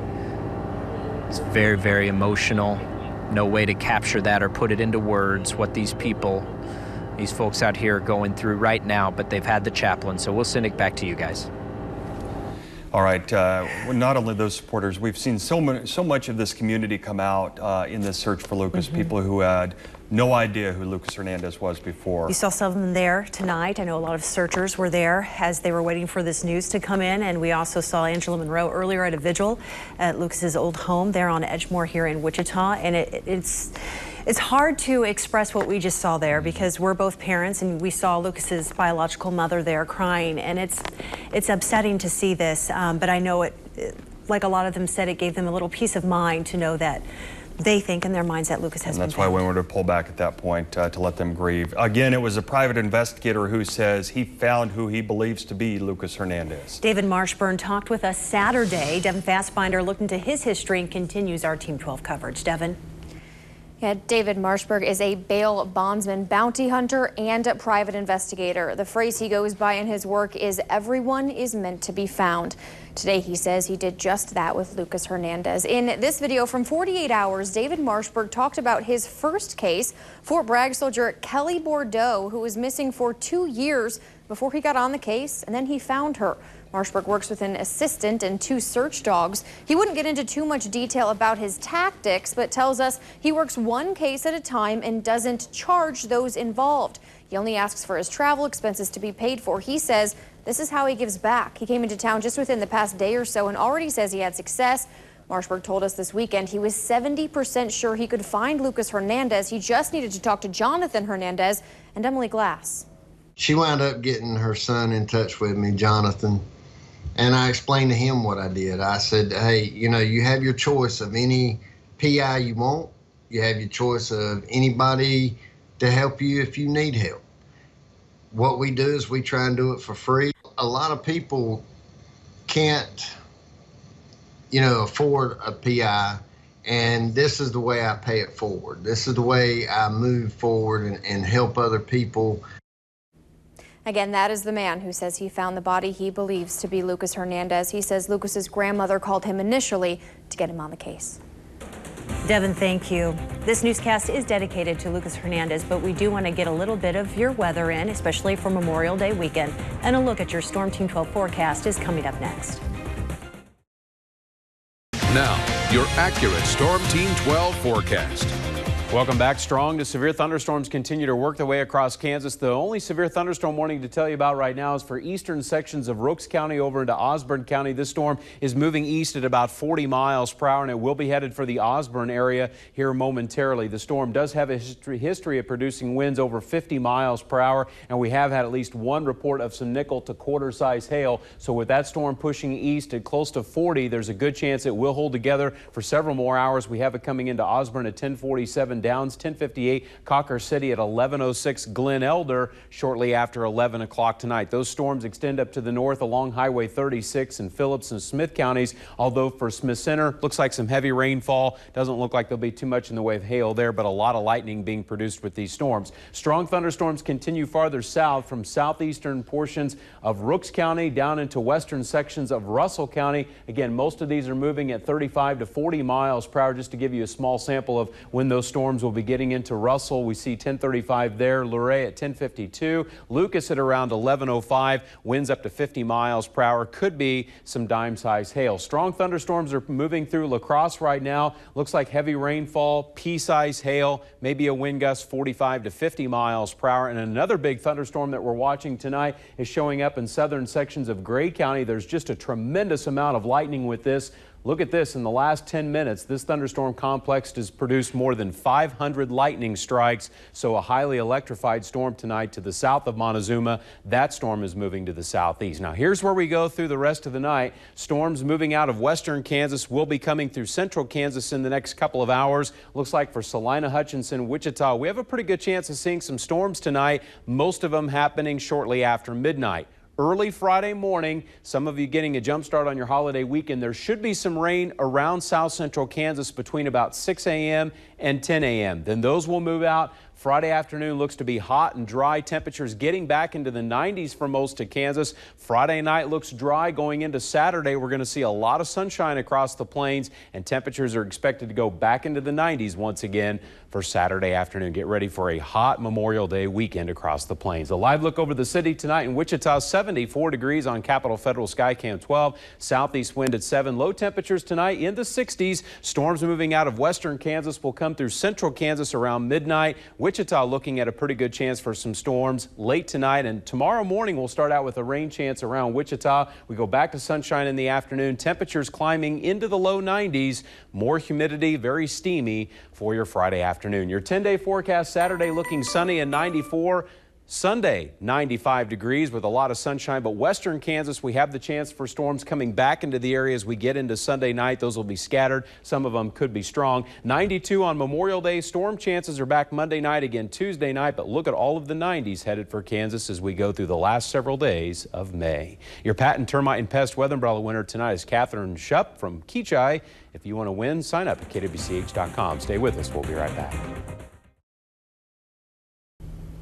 It's very, very emotional. No way to capture that or put it into words, what these people, these folks out here are going through right now, but they've had the chaplain. So we'll send it back to you guys. All right, not only those supporters, we've seen so much of this community come out in this search for Lucas, people who had no idea who Lucas Hernandez was before. You saw some of them there tonight. I know a lot of searchers were there as they were waiting for this news to come in, and we also saw Angela Monroe earlier at a vigil at Lucas's old home there on Edgemoor here in Wichita, and it's hard to express what we just saw there because we're both parents and we saw Lucas's biological mother there crying, and it's upsetting to see this, but I know it, like a lot of them said, it gave them a little peace of mind to know that they think in their minds that Lucas has been found. That's why we wanted to pull back at that point to let them grieve. Again, it was a private investigator who says he found who he believes to be Lucas Hernandez. David Marshburn talked with us Saturday. Devin Fassbinder looked into his history and continues our Team 12 coverage. Devin. Yeah, David Marshburg is a bail bondsman, bounty hunter, and a private investigator. The phrase he goes by in his work is "everyone is meant to be found." Today, he says he did just that with Lucas Hernandez. In this video from 48 Hours, David Marshburg talked about his first case, Fort Bragg soldier Kelly Bordeaux, who was missing for 2 years before he got on the case, and then he found her. Marshburg works with an assistant and 2 search dogs. He wouldn't get into too much detail about his tactics, but tells us he works one case at a time and doesn't charge those involved. He only asks for his travel expenses to be paid for. He says this is how he gives back. He came into town just within the past day or so and already says he had success. Marshburg told us this weekend he was 70% sure he could find Lucas Hernandez. He just needed to talk to Jonathan Hernandez and Emily Glass. She wound up getting her son in touch with me, Jonathan. And I explained to him what I did. I said, hey, you know, you have your choice of any PI you want. You have your choice of anybody to help you if you need help. What we do is we try and do it for free. A lot of people can't, you know, afford a PI, and this is the way I pay it forward. This is the way I move forward and help other people. Again, that is the man who says he found the body he believes to be Lucas Hernandez. He says Lucas's grandmother called him initially to get him on the case. Devin, thank you. This newscast is dedicated to Lucas Hernandez, but we do want to get a little bit of your weather in, especially for Memorial Day weekend. And a look at your Storm Team 12 forecast is coming up next. Now, your accurate Storm Team 12 forecast. Welcome back. Strong to severe thunderstorms continue to work their way across Kansas. The only severe thunderstorm warning to tell you about right now is for eastern sections of Rooks County over into Osborne County. This storm is moving east at about 40 miles per hour, and it will be headed for the Osborne area here momentarily. The storm does have a history of producing winds over 50 miles per hour, and we have had at least one report of some nickel to quarter-size hail. So with that storm pushing east at close to 40, there's a good chance it will hold together for several more hours. We have it coming into Osborne at 10:47. Downs, 10:58, Cocker City at 11:06, Glen Elder shortly after 11 o'clock tonight. Those storms extend up to the north along Highway 36 in Phillips and Smith counties, although for Smith Center, looks like some heavy rainfall. Doesn't look like there'll be too much in the way of hail there, but a lot of lightning being produced with these storms. Strong thunderstorms continue farther south from southeastern portions of Rooks County down into western sections of Russell County. Again, most of these are moving at 35 to 40 miles per hour, just to give you a small sample of when those storms thunderstorms will be getting into Russell. We see 1035 there, Luray at 1052, Lucas at around 1105, winds up to 50 miles per hour. Could be some dime-sized hail. Strong thunderstorms are moving through La Crosse right now. Looks like heavy rainfall, pea-sized hail, maybe a wind gust 45 to 50 miles per hour. And another big thunderstorm that we're watching tonight is showing up in southern sections of Gray County. There's just a tremendous amount of lightning with this. Look at this. In the last 10 minutes, this thunderstorm complex has produced more than 500 lightning strikes. So a highly electrified storm tonight to the south of Montezuma. That storm is moving to the southeast. Now, here's where we go through the rest of the night. Storms moving out of western Kansas will be coming through central Kansas in the next couple of hours. Looks like for Salina, Hutchinson, Wichita, we have a pretty good chance of seeing some storms tonight, most of them happening shortly after midnight. Early Friday morning, some of you getting a jump start on your holiday weekend. There should be some rain around south central Kansas between about 6 a.m. and 10 a.m. Then those will move out. Friday afternoon looks to be hot and dry. Temperatures getting back into the 90s for most of Kansas. Friday night looks dry. Going into Saturday, we're going to see a lot of sunshine across the plains, and temperatures are expected to go back into the 90s once again for Saturday afternoon. Get ready for a hot Memorial Day weekend across the plains. A live look over the city tonight in Wichita, 74 degrees on Capitol Federal Skycam 12. Southeast wind at 7. Low temperatures tonight in the 60s. Storms moving out of western Kansas will come through central Kansas around midnight. Wichita looking at a pretty good chance for some storms late tonight, and tomorrow morning we'll start out with a rain chance around Wichita. We go back to sunshine in the afternoon. Temperatures climbing into the low 90s. More humidity, very steamy for your Friday afternoon. Your 10-day forecast: Saturday looking sunny and 94. Sunday, 95 degrees with a lot of sunshine, but western Kansas, we have the chance for storms coming back into the area as we get into Sunday night. Those will be scattered. Some of them could be strong. 92 on Memorial Day. Storm chances are back Monday night, again Tuesday night, but look at all of the 90s headed for Kansas as we go through the last several days of May. Your patent, termite, and pest weather umbrella winner tonight is Catherine Shupp from KWCH. If you want to win, sign up at KWCH.com. Stay with us. We'll be right back.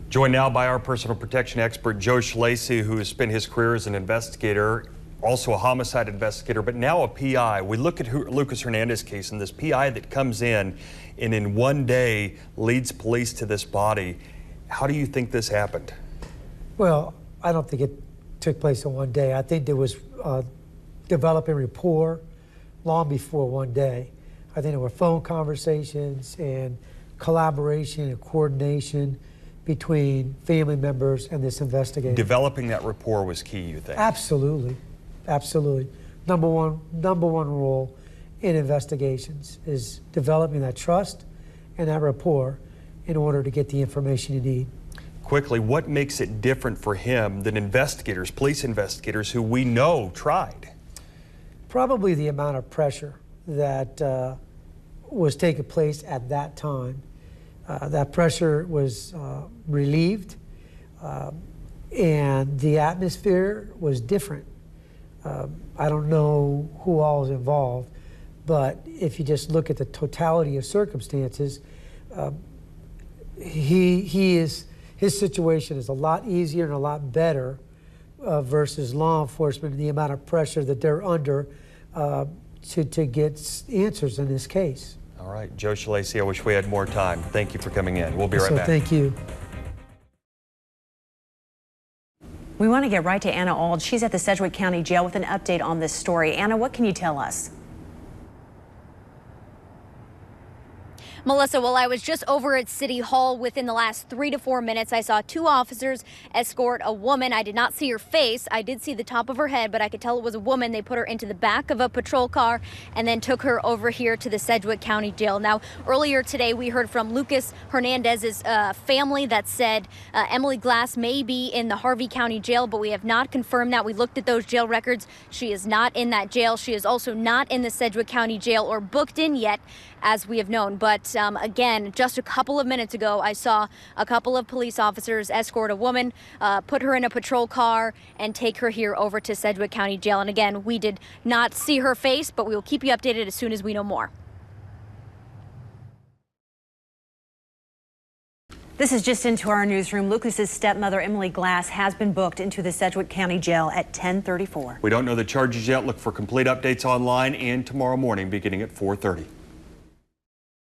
Joined now by our personal protection expert, Joe Schlesy, who has spent his career as an investigator, also a homicide investigator, but now a PI. We look at Lucas Hernandez case and this PI that comes in and in one day leads police to this body. How do you think this happened? Well, I don't think it took place in one day. I think there was developing rapport long before one day. I think there were phone conversations and collaboration and coordination between family members and this investigator. Developing that rapport was key, you think? Absolutely, absolutely. Number one role in investigations is developing that trust and that rapport in order to get the information you need. Quickly, what makes it different for him than investigators, police investigators who we know tried? Probably the amount of pressure that was taking place at that time. That pressure was relieved, and the atmosphere was different. I don't know who all is involved, but if you just look at the totality of circumstances, his situation is a lot easier and a lot better versus law enforcement, and the amount of pressure that they're under to get answers in this case. All right, Joe Schlesy, I wish we had more time. Thank you for coming in. We'll be right back. Thank you. We want to get right to Anna Auld. She's at the Sedgwick County Jail with an update on this story. Anna, what can you tell us? Melissa, well, I was just over at City Hall. Within the last 3 to 4 minutes, I saw 2 officers escort a woman. I did not see her face. I did see the top of her head, but I could tell it was a woman. They put her into the back of a patrol car and then took her over here to the Sedgwick County Jail. Now, earlier today, we heard from Lucas Hernandez's family that said Emily Glass may be in the Harvey County Jail, but we have not confirmed that. We looked at those jail records. She is not in that jail. She is also not in the Sedgwick County Jail or booked in yet, as we have known. But again, just a couple of minutes ago, I saw a couple of police officers escort a woman, put her in a patrol car, and take her here over to Sedgwick County Jail. And again, we did not see her face, but we will keep you updated as soon as we know more. This is just into our newsroom. Lucas's stepmother, Emily Glass, has been booked into the Sedgwick County Jail at 10:34. We don't know the charges yet. Look for complete updates online and tomorrow morning beginning at 4:30.